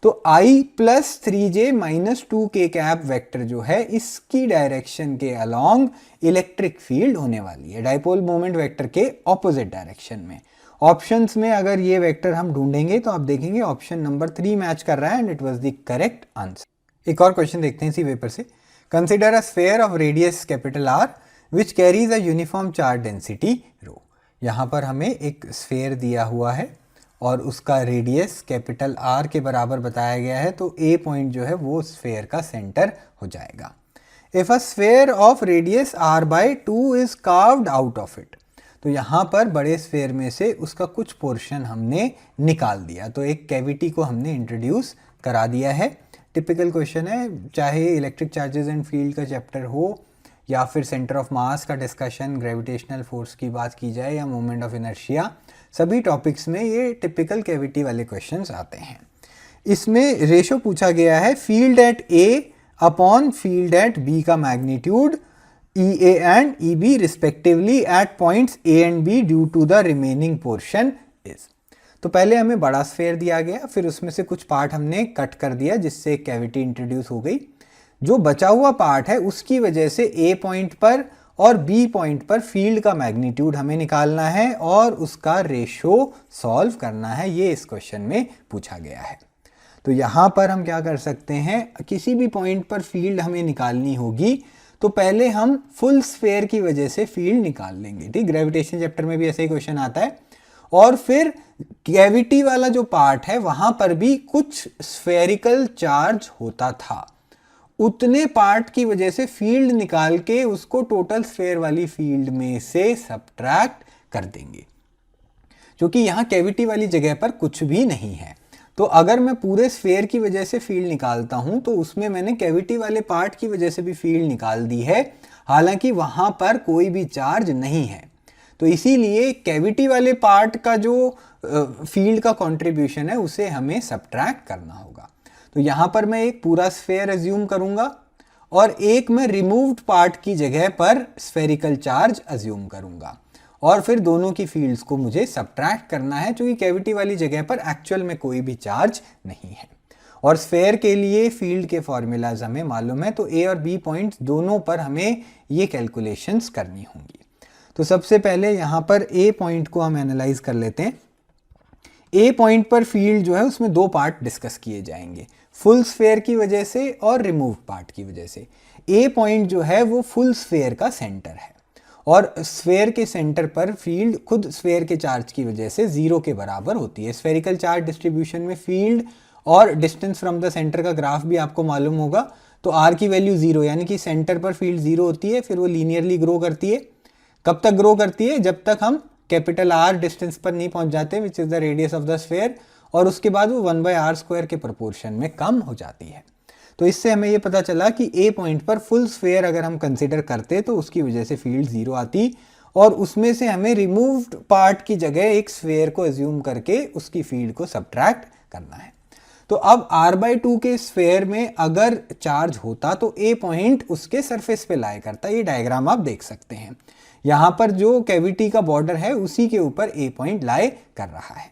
तो i plus 3j minus 2k cap vector जो है इसकी डायरेक्शन के अलॉन्ग इलेक्ट्रिक फील्ड होने वाली है, डाइपोल मोमेंट वेक्टर के ऑपोजिट डायरेक्शन में। ऑप्शंस में अगर ये वेक्टर हम ढूंढेंगे तो आप देखेंगे ऑप्शन नंबर 3 मैच कर रहा है and it was the correct answer. एक और क्वेश्चन देखते हैं इसी पेपर से। Consider a sphere of radius R which carries a uniform charge density ρ। यहाँ पर हमें एक स्फीयर दिया हुआ है और उसका रेडियस R के बराबर बताया गया है, तो ए पॉइंट जो है वो स्फीयर का सेंटर हो जाएगा। If a sphere of radius r/2 is carved out of it, तो यहाँ पर बड़े स्फेयर में से उसका कुछ पोर्शन हमने निकाल दिया, तो एक कैविटी को हमने इंट्रोड्यूस करा दिया है। टिपिकल क्वेश्चन है, चाहे इलेक्ट्रिक चार्जेस एंड फील्ड का चैप्टर हो या फिर सेंटर ऑफ मास का डिस्कशन, ग्रेविटेशनल फोर्स की बात की जाए या मोमेंट ऑफ इनर्शिया, सभी टॉपिक्स में ये टिपिकल कैविटी वाले क्वेश्चंस आते हैं। इसमें रेशो पूछा गया है field at A upon field at B का magnitude EA and EB respectively at points A and B due to the remaining portion is। तो पहले हमें बड़ा स्फेयर दिया गया, फिर उसमें से कुछ पार्ट हमने कट कर दिया जिससे कैविटी इंट्रोड्यूस हो गई। जो बचा हुआ पार्ट है उसकी वजह से A पॉइंट पर और B पॉइंट पर फील्ड का मैग्नीट्यूड हमें निकालना है और उसका रेशो सॉल्व करना है, ये इस क्वेश्चन में पूछा गया है। तो यहाँ पर हम क्या कर सकते हैं, किसी भी पॉइंट पर फील्ड हमें निकालनी होगी तो पहले हम फुल स्फेयर की वजह से फील्ड निकाल लेंगे, ठीक। ग्रेविटेशन चैप्टर में भी ऐसा ही क्वेश्चन आता है। और फिर कैविटी वाला जो पार्ट है वहां पर भी कुछ स्फेरिकल चार्ज होता था, उतने पार्ट की वजह से फील्ड निकाल के उसको टोटल स्फेयर वाली फील्ड में से सब्ट्रैक्ट कर देंगे, क्योंकि यहाँ कैविटी वाली जगह पर कुछ भी नहीं है। तो अगर मैं पूरे स्फेयर की वजह से फील्ड निकालता हूं तो उसमें मैंने कैविटी वाले पार्ट की वजह से भी फील्ड निकाल दी है, हालांकि वहां पर कोई भी चार्ज नहीं है। तो इसीलिए कैविटी वाले पार्ट का जो फील्ड का कंट्रीब्यूशन है उसे हमें सब्ट्रैक्ट करना होगा। तो यहां पर मैं एक पूरा स्फेयर अज्यूम करूंगा और एक मैं रिमूव्ड पार्ट की जगह पर स्फेरिकल चार्ज अज्यूम करूंगा और फिर दोनों की फील्ड्स को मुझे सब्ट्रैक्ट करना है, क्योंकि कैविटी वाली जगह पर एक्चुअल में कोई भी चार्ज नहीं है। और स्फेयर के लिए फील्ड के फॉर्मूलाज हमें मालूम है, तो ए और बी पॉइंट्स दोनों पर हमें ये कैलकुलेशंस करनी होंगी। तो सबसे पहले यहाँ पर ए पॉइंट को हम एनालाइज कर लेते हैं। ए पॉइंट पर फील्ड जो है उसमें दो पार्ट डिस्कस किए जाएंगे, फुल स्फेयर की वजह से और रिमूव पार्ट की वजह से। ए पॉइंट जो है वो फुल स्फेयर का सेंटर है और स्फेयर के सेंटर पर फील्ड खुद स्फेयर के चार्ज की वजह से 0 के बराबर होती है। स्फेरिकल चार्ज डिस्ट्रीब्यूशन में फील्ड और डिस्टेंस फ्रॉम द सेंटर का ग्राफ भी आपको मालूम होगा। तो r की वैल्यू 0 यानी कि सेंटर पर फील्ड 0 होती है, फिर वो लीनियरली ग्रो करती है। कब तक ग्रो करती है? जब तक हम कैपिटल R डिस्टेंस पर नहीं पहुंच जाते, which is the radius of the sphere, और उसके बाद वो 1/r² के प्रोपोर्शन में कम हो जाती है। तो इससे हमें ये पता चला कि ए पॉइंट पर फुल स्फेयर अगर हम कंसिडर करते तो उसकी वजह से फील्ड 0 आती और उसमें से हमें रिमूव्ड पार्ट की जगह एक स्फेयर को एज्यूम करके उसकी फील्ड को सब्ट्रैक्ट करना है। तो अब r/2 के स्फेयर में अगर चार्ज होता तो ए पॉइंट उसके सरफेस पे लाई करता। ये डायग्राम आप देख सकते हैं, यहाँ पर जो कैविटी का बॉर्डर है उसी के ऊपर ए पॉइंट लाई कर रहा है।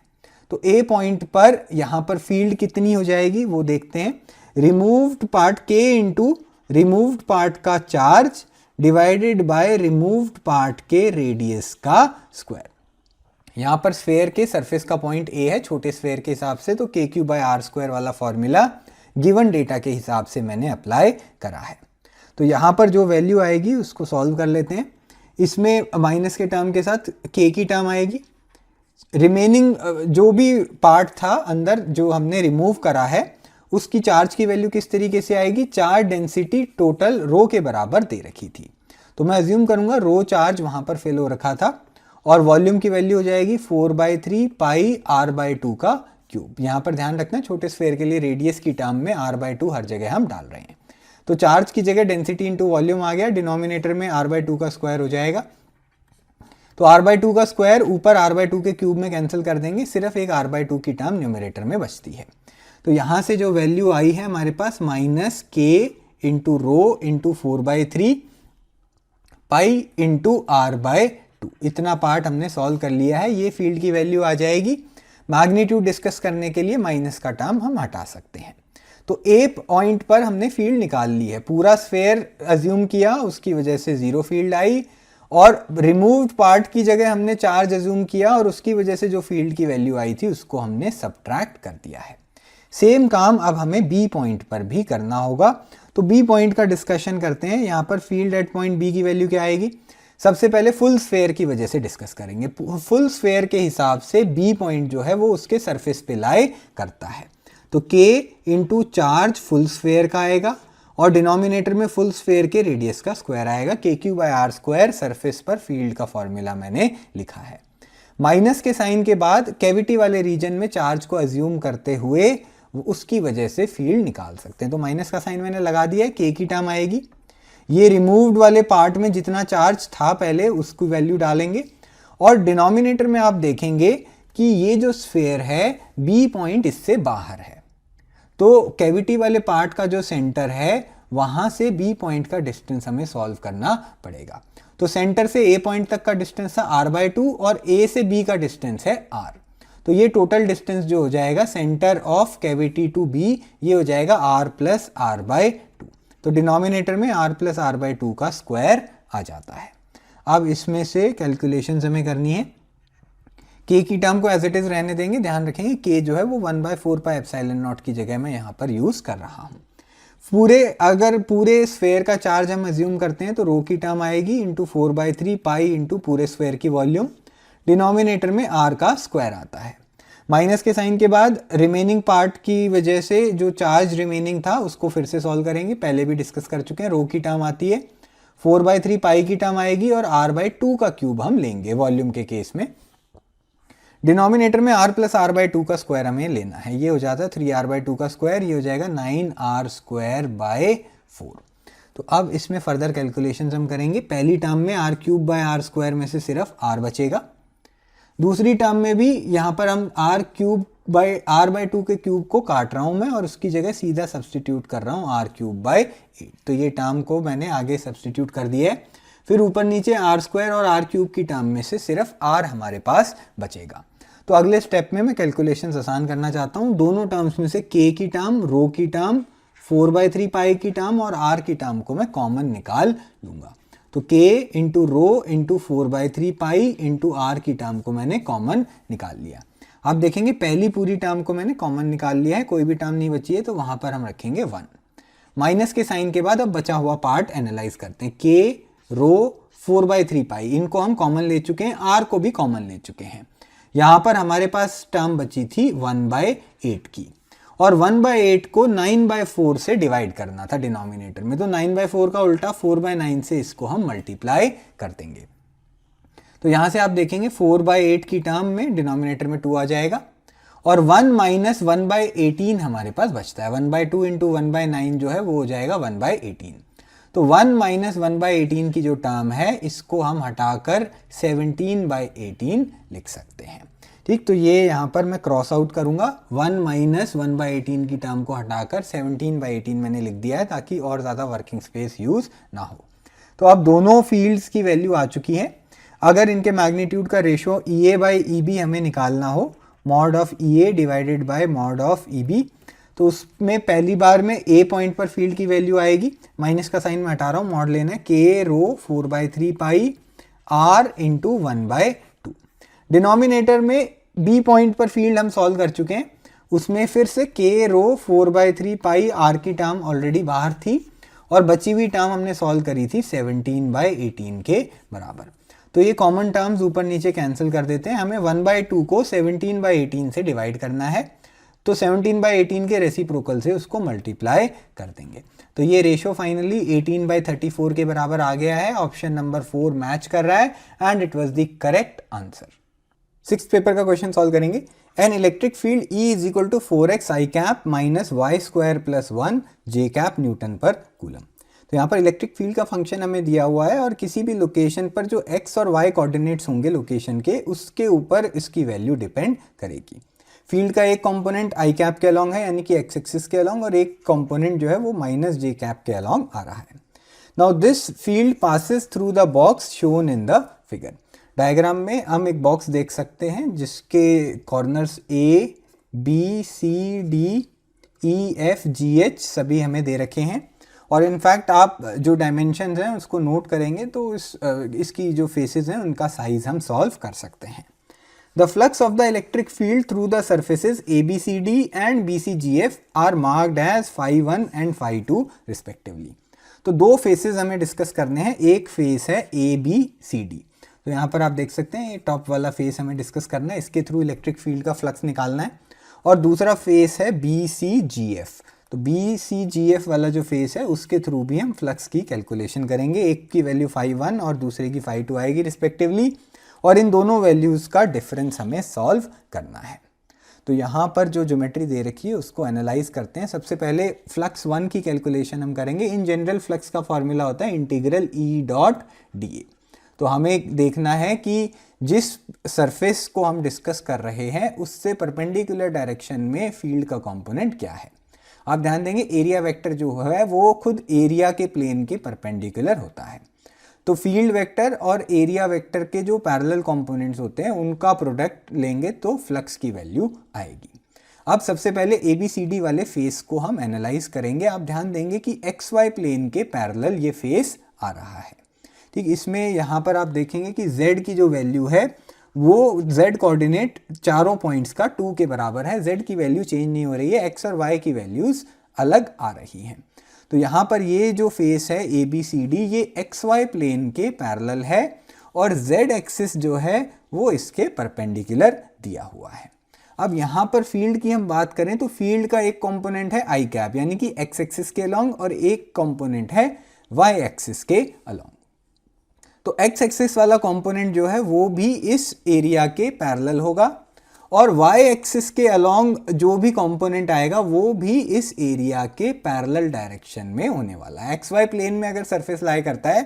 तो ए पॉइंट पर यहाँ पर फील्ड कितनी हो जाएगी वो देखते हैं। Removed part k into removed part का charge divided by removed part के रेडियस का स्क्वायर। यहाँ पर स्फेयर के सरफेस का पॉइंट a है छोटे स्फेयर के हिसाब से, तो k³ r² वाला फॉर्मूला गिवन डेटा के हिसाब से मैंने अप्लाई करा है। तो यहाँ पर जो वैल्यू आएगी उसको सॉल्व कर लेते हैं। इसमें माइनस के टर्म के साथ k की टर्म आएगी। रिमेनिंग जो भी पार्ट था अंदर जो हमने रिमूव करा है उसकी चार्ज की वैल्यू किस तरीके से आएगी? चार्ज डेंसिटी टोटल रो के बराबर दे रखी थी, तो मैं अज्यूम करूंगा रो चार्ज वहां पर फिल हो रखा था और वॉल्यूम की वैल्यू हो जाएगी 4/3 पाई r/2 का क्यूब। यहाँ पर ध्यान रखना छोटे स्फेयर के लिए रेडियस की टर्म में r/2 हर जगह हम डाल रहे हैं। तो चार्ज की जगह डेंसिटी इंटू वॉल्यूम आ गया, डिनोमिनेटर में r/2 का स्क्वायर हो जाएगा। तो r/2 का स्क्वायर ऊपर r/2 के क्यूब में कैंसिल कर देंगे, सिर्फ एक r/2 की टर्म न्यूमरेटर में बचती है। तो यहाँ से जो वैल्यू आई है हमारे पास -k into rho into 4/3 pi into r/2, इतना पार्ट हमने सॉल्व कर लिया है। ये फील्ड की वैल्यू आ जाएगी। मैग्नीट्यूड डिस्कस करने के लिए माइनस का टर्म हम हटा सकते हैं। तो ए पॉइंट पर हमने फील्ड निकाल ली है, पूरा स्फेयर अज्यूम किया, उसकी वजह से 0 फील्ड आई, और रिमूव्ड पार्ट की जगह हमने चार्ज अज्यूम किया और उसकी वजह से जो फील्ड की वैल्यू आई थी उसको हमने सब्ट्रैक्ट कर दिया है। सेम काम अब हमें बी पॉइंट पर भी करना होगा। तो बी पॉइंट का डिस्कशन करते हैं। यहाँ पर फील्ड एट पॉइंट बी की वैल्यू क्या आएगी? सबसे पहले फुल स्फेयर की वजह से डिस्कस करेंगे। फुल स्फेयर के हिसाब से बी पॉइंट जो है वो उसके सरफेस पे लाई करता है। तो k into charge full sphere का आएगा और डिनोमिनेटर में फुल स्फेयर के रेडियस का स्क्वायर आएगा। KQ/R² सरफेस पर फील्ड का फॉर्मूला मैंने लिखा है। माइनस के साइन के बाद कैविटी वाले रीजन में चार्ज को अज्यूम करते हुए उसकी वजह से फील्ड निकाल सकते हैं। तो माइनस का साइन मैंने लगा दिया है, K की टर्म आएगी। ये रिमूव्ड वाले पार्ट में जितना चार्ज था पहले उसकी वैल्यू डालेंगे, और डिनोमिनेटर में आप देखेंगे कि ये जो स्फेयर है बी पॉइंट इससे बाहर है, तो कैविटी वाले पार्ट का जो सेंटर है वहां से बी पॉइंट का डिस्टेंस हमें सॉल्व करना पड़ेगा। तो सेंटर से ए पॉइंट तक का डिस्टेंस था r/2 और ए से बी का डिस्टेंस है r। तो ये टोटल डिस्टेंस जो हो जाएगा centre of cavity to B, ये हो जाएगा r+r/2। तो डिनोमिनेटर में r+r/2 का स्क्वायर आ जाता है। अब इसमें से कैलकुलेशंस हमें करनी है। k की टर्म को एज इट इज रहने देंगे, ध्यान रखेंगे k जो है वो 1/4πε0 की जगह मैं यहाँ पर यूज कर रहा हूँ। अगर पूरे स्फेयर का चार्ज हम अज्यूम करते हैं तो रो की टर्म आएगी इंटू 4/3π इंटू पूरे स्फेयर की वॉल्यूम। डिनोमिनेटर में r का स्क्वायर आता है। माइनस के साइन के बाद रिमेनिंग पार्ट की वजह से जो चार्ज रिमेनिंग था उसको फिर से सॉल्व करेंगे, पहले भी डिस्कस कर चुके हैं। रो की टर्म आती है, 4/3π की टर्म आएगी और r/2 का क्यूब हम लेंगे वॉल्यूम के केस में। डिनोमिनेटर में r+r/2 का स्क्वायर हमें लेना है, ये हो जाता है 3r/2 का स्क्वायर, ये हो जाएगा 9r²/4। तो अब इसमें फर्दर कैलकुलेशंस हम करेंगे। पहली टर्म में r³ में से सिर्फ r बचेगा। दूसरी टर्म में भी यहाँ पर हम r³ के क्यूब को काट रहा हूँ मैं और उसकी जगह सीधा सब्सटीट्यूट कर रहा हूँ r³/8। तो ये टर्म को मैंने आगे सब्सटीट्यूट कर दिया है। फिर ऊपर नीचे r² और r³ की टर्म में से सिर्फ r हमारे पास बचेगा। तो अगले स्टेप में मैं कैलकुलेशंस आसान करना चाहता हूँ। दोनों टर्म्स में से k की टर्म, रो की टर्म, 4/3π की टर्म और r की टर्म को मैं कॉमन निकाल लूँगा। तो k into rho into 4/3π into r की टर्म को मैंने कॉमन निकाल लिया। आप देखेंगे पहली पूरी टर्म को मैंने कॉमन निकाल लिया है, कोई भी टर्म नहीं बची है, तो वहाँ पर हम रखेंगे 1। माइनस के साइन के बाद अब बचा हुआ पार्ट एनालाइज करते हैं। k, रो, 4/3π इनको हम कॉमन ले चुके हैं, r को भी कॉमन ले चुके हैं। यहाँ पर हमारे पास टर्म बची थी 1/8 की, और 1/8 को 9/4 से डिवाइड करना था डिनोमिनेटर में। तो 9/4 का उल्टा 4/9 से इसको हम मल्टीप्लाई कर देंगे। तो यहाँ से आप देखेंगे 4/8 की टर्म में डिनोमिनेटर में 2 आ जाएगा, और 1 माइनस 1/18 हमारे पास बचता है। 1/2 इंटू 1/9 जो है वो हो जाएगा 1/18। तो 1 माइनस 1/18 की जो टर्म है इसको हम हटाकर 17/18 लिख सकते हैं। ठीक, तो ये यहाँ पर मैं क्रॉस आउट करूँगा। 1 माइनस 1/18 की टर्म को हटाकर 17/18 मैंने लिख दिया है ताकि और ज़्यादा वर्किंग स्पेस यूज़ ना हो। तो अब दोनों फील्ड्स की वैल्यू आ चुकी है। अगर इनके मैग्नीट्यूड का रेशो EA/EB हमें निकालना हो, mod of EA divided by mod of EB, तो उसमें पहली बार में A पॉइंट पर फील्ड की वैल्यू आएगी। माइनस का साइन मैं हटा रहा हूँ, मॉड लेना है, k रो 4/3π r इंटू 1/2। डिनोमिनेटर में B पॉइंट पर फील्ड हम सॉल्व कर चुके हैं, उसमें फिर से k रो 4/3π r की टर्म ऑलरेडी बाहर थी और बची हुई टर्म हमने सॉल्व करी थी 17/18 के बराबर। तो ये कॉमन टर्म्स ऊपर नीचे कैंसिल कर देते हैं। हमें 1/2 को 17/18 से डिवाइड करना है, तो 17/18 के रेसिप्रोकल से उसको मल्टीप्लाई कर देंगे। तो ये रेशो फाइनली 18/34 के बराबर आ गया है। ऑप्शन नंबर 4 मैच कर रहा है and it was the correct answer. 6th paper का क्वेश्चन सॉल्व करेंगे। An electric field E is equal to 4x i cap minus Y square plus 1 j cap newton per coulomb. तो यहाँ पर electric field का function हमें दिया हुआ है और किसी भी लोकेशन पर जो x और y कोऑर्डिनेट्स होंगे लोकेशन के, उसके ऊपर इसकी वैल्यू डिपेंड करेगी। फील्ड का एक कंपोनेंट i कैप के अलॉन्ग है यानी कि x एक्सिस के अलॉन्ग, और एक कंपोनेंट जो है वो माइनस j कैप के अलॉन्ग आ रहा है। Now this field passes through the box shown in the figure. Diagram में हम एक बॉक्स देख सकते हैं जिसके corners A, B, C, D, E, F, G, H सभी हमें दे रखे हैं, और इनफैक्ट आप जो डायमेंशंस हैं उसको नोट करेंगे तो इसकी जो फेसेस हैं उनका साइज हम सॉल्व कर सकते हैं। The flux of the electric field through the surfaces ABCD and BCGF are marked as phi1 and phi2 respectively. तो दो फेसेस हमें डिस्कस करने हैं। एक फेस है ABCD, तो यहाँ पर आप देख सकते हैं ये टॉप वाला फेस हमें डिस्कस करना है, इसके थ्रू इलेक्ट्रिक फील्ड का फ्लक्स निकालना है। और दूसरा फेस है BCGF, तो BCGF वाला जो फेस है उसके थ्रू भी हम फ्लक्स की कैलकुलेशन करेंगे। एक की वैल्यू φ1 और दूसरे की φ2 आएगी रिस्पेक्टिवली, और इन दोनों वैल्यूज़ का डिफरेंस हमें सॉल्व करना है। तो यहाँ पर जो ज्योमेट्री दे रखी है उसको एनालाइज करते हैं। सबसे पहले फ्लक्स 1 की कैलकुलेशन हम करेंगे। इन जनरल फ्लक्स का फॉर्मूला होता है इंटीग्रल E.dA। तो हमें देखना है कि जिस सरफेस को हम डिस्कस कर रहे हैं उससे परपेंडिकुलर डायरेक्शन में फील्ड का कंपोनेंट क्या है। आप ध्यान देंगे एरिया वेक्टर जो है वो खुद एरिया के प्लेन के परपेंडिकुलर होता है। तो फील्ड वेक्टर और एरिया वेक्टर के जो पैरेलल कंपोनेंट्स होते हैं उनका प्रोडक्ट लेंगे तो फ्लक्स की वैल्यू आएगी। अब सबसे पहले ABCD वाले फेस को हम एनालाइज करेंगे। आप ध्यान देंगे कि XY प्लेन के पैरेलल ये फेस आ रहा है। ठीक, इसमें यहाँ पर आप देखेंगे कि Z की जो वैल्यू है वो Z कोऑर्डिनेट चारों पॉइंट्स का 2 के बराबर है। Z की वैल्यू चेंज नहीं हो रही है, X और Y की वैल्यूज अलग आ रही हैं। तो यहाँ पर ये जो फेस है ABCD ये XY प्लेन के पैरेलल है और Z एक्सिस जो है वो इसके परपेंडिकुलर दिया हुआ है। अब यहाँ पर फील्ड की हम बात करें तो फील्ड का एक कंपोनेंट है I कैप यानी कि X एक्सिस के अलोंग और एक कंपोनेंट है Y एक्सिस के अलोंग। तो X एक्सिस वाला कंपोनेंट जो है वो भी इस एरिया के पैरेलल होगा और Y एक्सिस के अलोंग जो भी कंपोनेंट आएगा वो भी इस एरिया के पैरेलल डायरेक्शन में होने वाला है। XY प्लेन में अगर सरफेस लाई करता है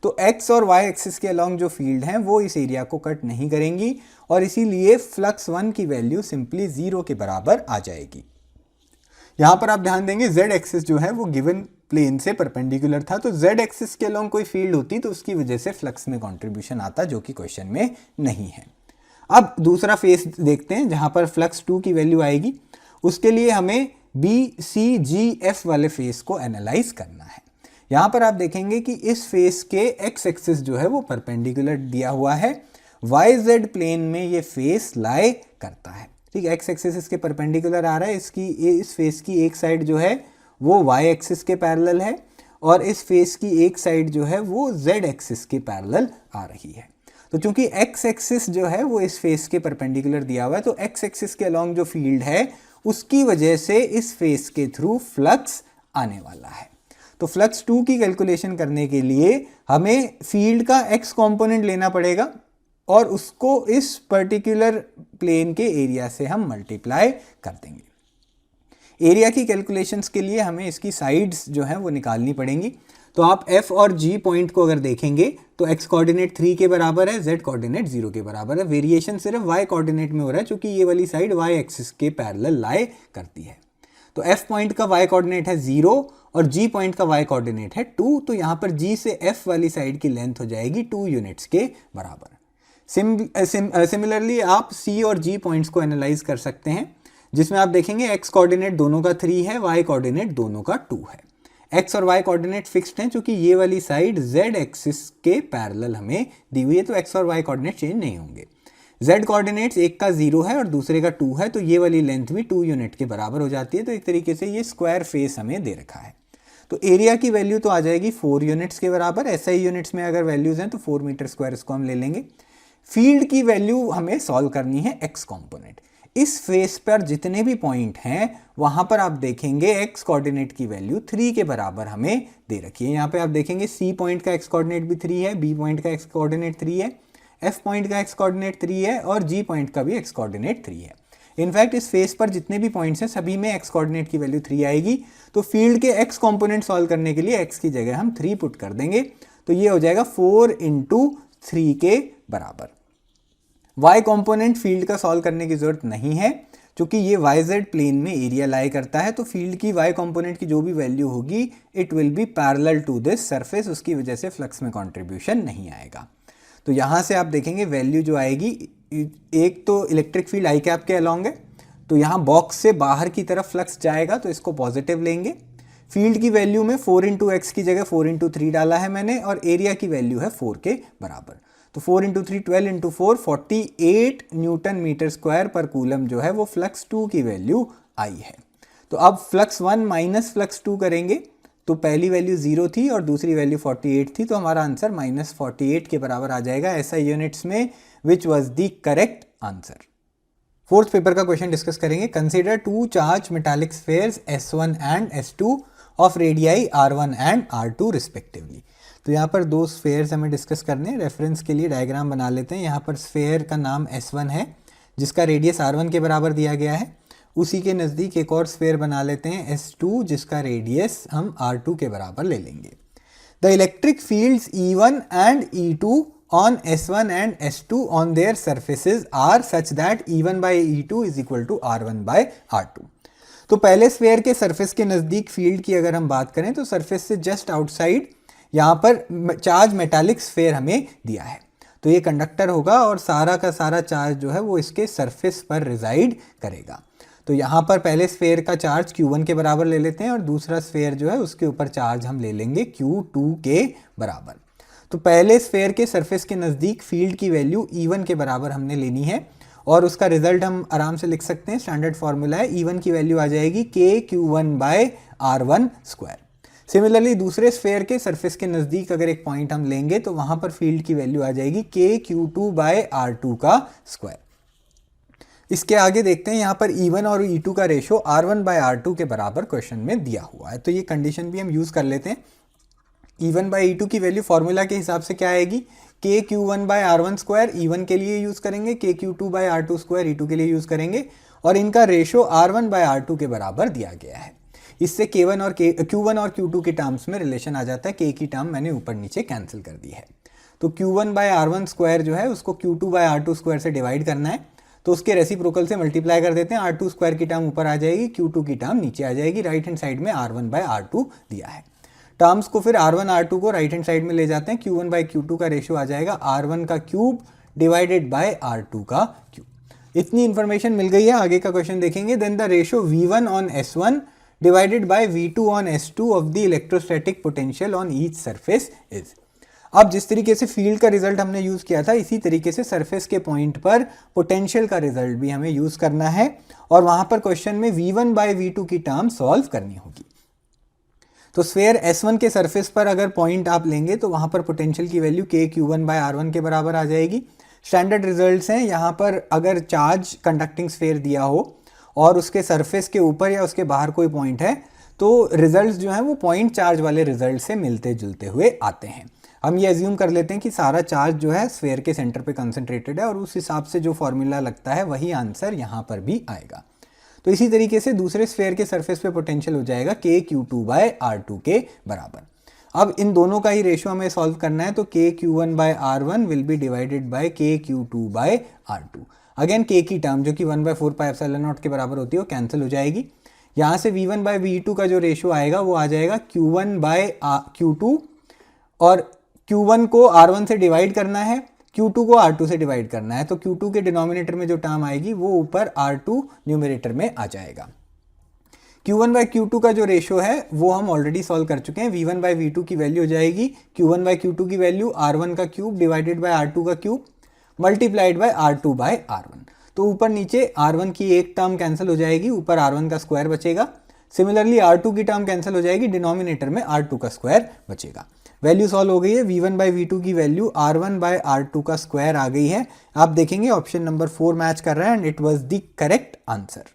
तो X और Y एक्सिस के अलोंग जो फील्ड हैं वो इस एरिया को कट नहीं करेंगी और इसीलिए फ्लक्स 1 की वैल्यू सिंपली 0 के बराबर आ जाएगी। यहाँ पर आप ध्यान देंगे Z एक्सिस जो है वो गिवन प्लेन से परपेंडिकुलर था, तो Z एक्सिस के अलोंग कोई फील्ड होती तो उसकी वजह से फ्लक्स में कंट्रीब्यूशन आता जो कि क्वेश्चन में नहीं है। अब दूसरा फेस देखते हैं जहां पर फ्लक्स 2 की वैल्यू आएगी। उसके लिए हमें BCGF वाले फेस को एनालाइज करना है। यहां पर आप देखेंगे कि इस फेस के X एक्सिस जो है वो परपेंडिकुलर दिया हुआ है, YZ प्लेन में ये फेस लाई करता है। ठीक, X एक्सिस इसके परपेंडिकुलर आ रहा है, इस फेस की एक साइड जो है वो Y एक्सिस के पैरेलल है और इस फेस की एक साइड जो है वो Z एक्सिस के पैरेलल आ रही है। तो चूंकि X एक्सिस जो है वो इस फेस के परपेंडिकुलर दिया हुआ है तो X एक्सिस के अलोंग जो फील्ड है उसकी वजह से इस फेस के थ्रू फ्लक्स आने वाला है। तो फ्लक्स 2 की कैलकुलेशन करने के लिए हमें फील्ड का X कंपोनेंट लेना पड़ेगा और उसको इस पर्टिकुलर प्लेन के एरिया से हम मल्टीप्लाई कर देंगे। एरिया की कैलकुलेशंस के लिए हमें इसकी साइड्स जो है वो निकालनी पड़ेंगी। तो आप F और G पॉइंट को अगर देखेंगे तो X कोऑर्डिनेट 3 के बराबर है, Z कोऑर्डिनेट 0 के बराबर है। वेरिएशन सिर्फ Y कोऑर्डिनेट में हो रहा है क्योंकि ये वाली साइड Y एक्सिस के पैरेलल लाई करती है। तो F पॉइंट का Y कोऑर्डिनेट है 0 और G पॉइंट का Y कोऑर्डिनेट है 2। तो यहाँ पर G से F वाली साइड की लेंथ हो जाएगी 2 यूनिट्स के बराबर। सिमिलरली आप C और G पॉइंट्स को एनालाइज कर सकते हैं जिसमें आप देखेंगे X कोऑर्डिनेट दोनों का 3 है, Y कोऑर्डिनेट दोनों का 2 है। X और Y कोऑर्डिनेट फिक्स्ड हैं क्योंकि ये वाली साइड Z एक्सिस के पैरेलल हमें दी हुई है तो X और Y कोऑर्डिनेट चेंज नहीं होंगे। Z कोऑर्डिनेट्स एक का 0 है और दूसरे का 2 है तो ये वाली लेंथ भी 2 यूनिट के बराबर हो जाती है। तो एक तरीके से ये स्क्वायर फेस हमें दे रखा है। तो एरिया की वैल्यू तो आ जाएगी 4 यूनिट्स के बराबर। SI यूनिट्स में अगर वैल्यूज हैं तो 4 मीटर स्क्वायर इसको हम ले लेंगे। फील्ड की वैल्यू हमें सॉल्व करनी है X कंपोनेंट। इस फेस पर जितने भी पॉइंट हैं वहां पर आप देखेंगे X कोऑर्डिनेट की वैल्यू 3 के बराबर हमें दे रखी है। यहाँ पे आप देखेंगे C पॉइंट का X कोऑर्डिनेट भी 3 है, B पॉइंट का X कोऑर्डिनेट 3 है, F पॉइंट का X कोऑर्डिनेट 3 है और G पॉइंट का भी X कोऑर्डिनेट 3 है। इनफैक्ट इस फेस पर जितने भी पॉइंट्स हैं सभी में X कोऑर्डिनेट की वैल्यू 3 आएगी। तो फील्ड के X कंपोनेंट सॉल्व करने के लिए X की जगह हम 3 पुट कर देंगे तो ये हो जाएगा 4 × 3 के बराबर। Y कंपोनेंट फील्ड का सॉल्व करने की जरूरत नहीं है क्योंकि ये YZ प्लेन में एरिया लाई करता है। तो फील्ड की Y कंपोनेंट की जो भी वैल्यू होगी it will be parallel to this surface, उसकी वजह से फ्लक्स में कंट्रीब्यूशन नहीं आएगा। तो यहाँ से आप देखेंगे वैल्यू जो आएगी, एक तो इलेक्ट्रिक फील्ड I कैप के अलोंग है तो यहाँ बॉक्स से बाहर की तरफ फ्लक्स जाएगा तो इसको पॉजिटिव लेंगे। फील्ड की वैल्यू में 4 × X की जगह 4 × 3 डाला है मैंने और एरिया की वैल्यू है 4 के बराबर। तो 4 × 3 12 × 4 48 न्यूटन मीटर स्क्वायर पर कूलम जो है वो फ्लक्स 2 की वैल्यू आई है। तो अब फ्लक्स 1 माइनस फ्लक्स 2 करेंगे तो पहली वैल्यू 0 थी और दूसरी वैल्यू 48 थी तो हमारा आंसर -48 के बराबर आ जाएगा SI यूनिट्स में, which was the correct answer. Fourth paper का क्वेश्चन डिस्कस करेंगे। Consider two charge metallic spheres S1 and S2 of radii R1 and R2 respectively. तो यहाँ पर दो स्फेयर्स हमें डिस्कस करने हैं। रेफरेंस के लिए डायग्राम बना लेते हैं। यहाँ पर स्फेयर का नाम S1 है जिसका रेडियस R1 के बराबर दिया गया है। उसी के नज़दीक एक और स्फेयर बना लेते हैं S2 जिसका रेडियस हम R2 के बराबर ले लेंगे। The electric fields E1 and E2 on S1 and S2 on their surfaces are such that E1 by E2 is equal to R1 by R2। तो पहले स्फेयर के सरफेस के नज़दीक फील्ड की अगर हम बात करें तो सरफेस से जस्ट आउटसाइड यहाँ पर चार्ज मेटालिक स्फेयर हमें दिया है। तो ये कंडक्टर होगा और सारा का सारा चार्ज जो है वो इसके सरफेस पर रिजाइड करेगा। तो यहाँ पर पहले स्फेयर का चार्ज Q1 के बराबर ले लेते हैं और दूसरा स्फेयर जो है उसके ऊपर चार्ज हम ले लेंगे Q2 के बराबर। तो पहले स्फेयर के सरफेस के नज़दीक फील्ड की वैल्यू E1 के बराबर हमने लेनी है और उसका रिजल्ट हम आराम से लिख सकते हैं। स्टैंडर्ड फॉर्मूला है E1 की वैल्यू आ जाएगी KQ1 by R1 square. Similarly दूसरे स्फेयर के सरफेस के नज़दीक अगर एक पॉइंट हम लेंगे तो वहाँ पर फील्ड की वैल्यू आ जाएगी KQ2 बाय R2 का स्क्वायर। इसके आगे देखते हैं, यहाँ पर E1 और E2 का रेशो R1 बाय R2 के बराबर क्वेश्चन में दिया हुआ है। तो ये कंडीशन भी हम यूज़ कर लेते हैं। E1 बाई E2 की वैल्यू फॉर्मूला के हिसाब से क्या आएगी, KQ1 by R1 square E1 के लिए यूज़ करेंगे, KQ2 by R2 square E2 के लिए यूज़ करेंगे और इनका रेशो R1 बाय R2 के बराबर दिया गया है। इससे Q1 और Q2 के टर्म्स में रिलेशन आ जाता है। K की टर्म मैंने ऊपर नीचे कैंसिल कर दी है। तो Q1 बाय R1 स्क्वायर जो है उसको Q2 बाय R2 स्क्वायर से डिवाइड करना है, तो उसके रेसिप्रोकल से मल्टीप्लाई कर देते हैं। R2 स्क्वायर की टर्म ऊपर आ जाएगी, Q2 की टर्म नीचे आ जाएगी। राइट हैंड साइड में R1 बाय R2 दिया है। टर्म्स को फिर R1 R2 को राइट हैंड साइड में ले जाते हैं। Q1 बाई Q2 का रेशियो आ जाएगा R1 का क्यूब डिवाइडेड बाय R2 का क्यूब। इतनी इंफॉर्मेशन मिल गई है। आगे का क्वेश्चन देखेंगे। Then the ratio V1 on S1 divided by V2 on S2 of the electrostatic potential on each surface is. अब जिस तरीके से फील्ड का रिजल्ट हमने यूज़ किया था, इसी तरीके से सरफेस के पॉइंट पर पोटेंशियल का रिजल्ट भी हमें यूज़ करना है और वहाँ पर क्वेश्चन में V1 बाय V2 की टर्म सॉल्व करनी होगी। तो स्फेयर S1 के सरफेस पर अगर पॉइंट आप लेंगे तो वहाँ पर पोटेंशियल की वैल्यू KQ1 बाय R1 के बराबर आ जाएगी। स्टैंडर्ड रिजल्ट्स हैं, यहाँ पर अगर चार्ज कंडक्टिंग स्फेयर दिया हो और उसके सरफेस के ऊपर या उसके बाहर कोई पॉइंट है तो रिजल्ट्स जो हैं वो पॉइंट चार्ज वाले रिजल्ट से मिलते जुलते हुए आते हैं। हम ये एज्यूम कर लेते हैं कि सारा चार्ज जो है स्फेयर के सेंटर पे कंसंट्रेटेड है और उस हिसाब से जो फॉर्मूला लगता है वही आंसर यहाँ पर भी आएगा। तो इसी तरीके से दूसरे स्फेयर के सरफेस पे पोटेंशियल हो जाएगा KQ2 बाय R2 के बराबर। अब इन दोनों का ही रेशियो हमें सॉल्व करना है, तो KQ1 by R1 will be divided by KQ2 by R2। Again K की टर्म जो कि 1/4πε0 के बराबर होती है वो कैंसिल हो जाएगी। यहाँ से V1 बाय V2 का जो रेशियो आएगा वो आ जाएगा Q1 बाय Q2 और Q1 को R1 से डिवाइड करना है, Q2 को R2 से डिवाइड करना है। तो Q2 के डिनोमिनेटर में जो टर्म आएगी वो ऊपर R2 न्यूमरेटर में आ जाएगा। Q1 बाई Q2 का जो रेशियो है वो हम ऑलरेडी सॉल्व कर चुके हैं। V1 बाई V2 की वैल्यू हो जाएगी Q1 बाई Q2 की वैल्यू R1 का क्यूब डिवाइडेड बाय R2 का cube multiplied by R2 bye R1। तो ऊपर नीचे R1 की एक टर्म कैंसिल हो जाएगी, ऊपर R1 का स्क्वायर बचेगा। सिमिलरली R2 की टर्म कैंसिल हो जाएगी, डिनोमिनेटर में R2 का स्क्वायर बचेगा। वैल्यू सॉल्व हो गई है। V1 बाई V2 की वैल्यू R1 बाय R2 का स्क्वायर आ गई है। आप देखेंगे ऑप्शन नंबर 4 मैच कर रहा है and it was the correct answer.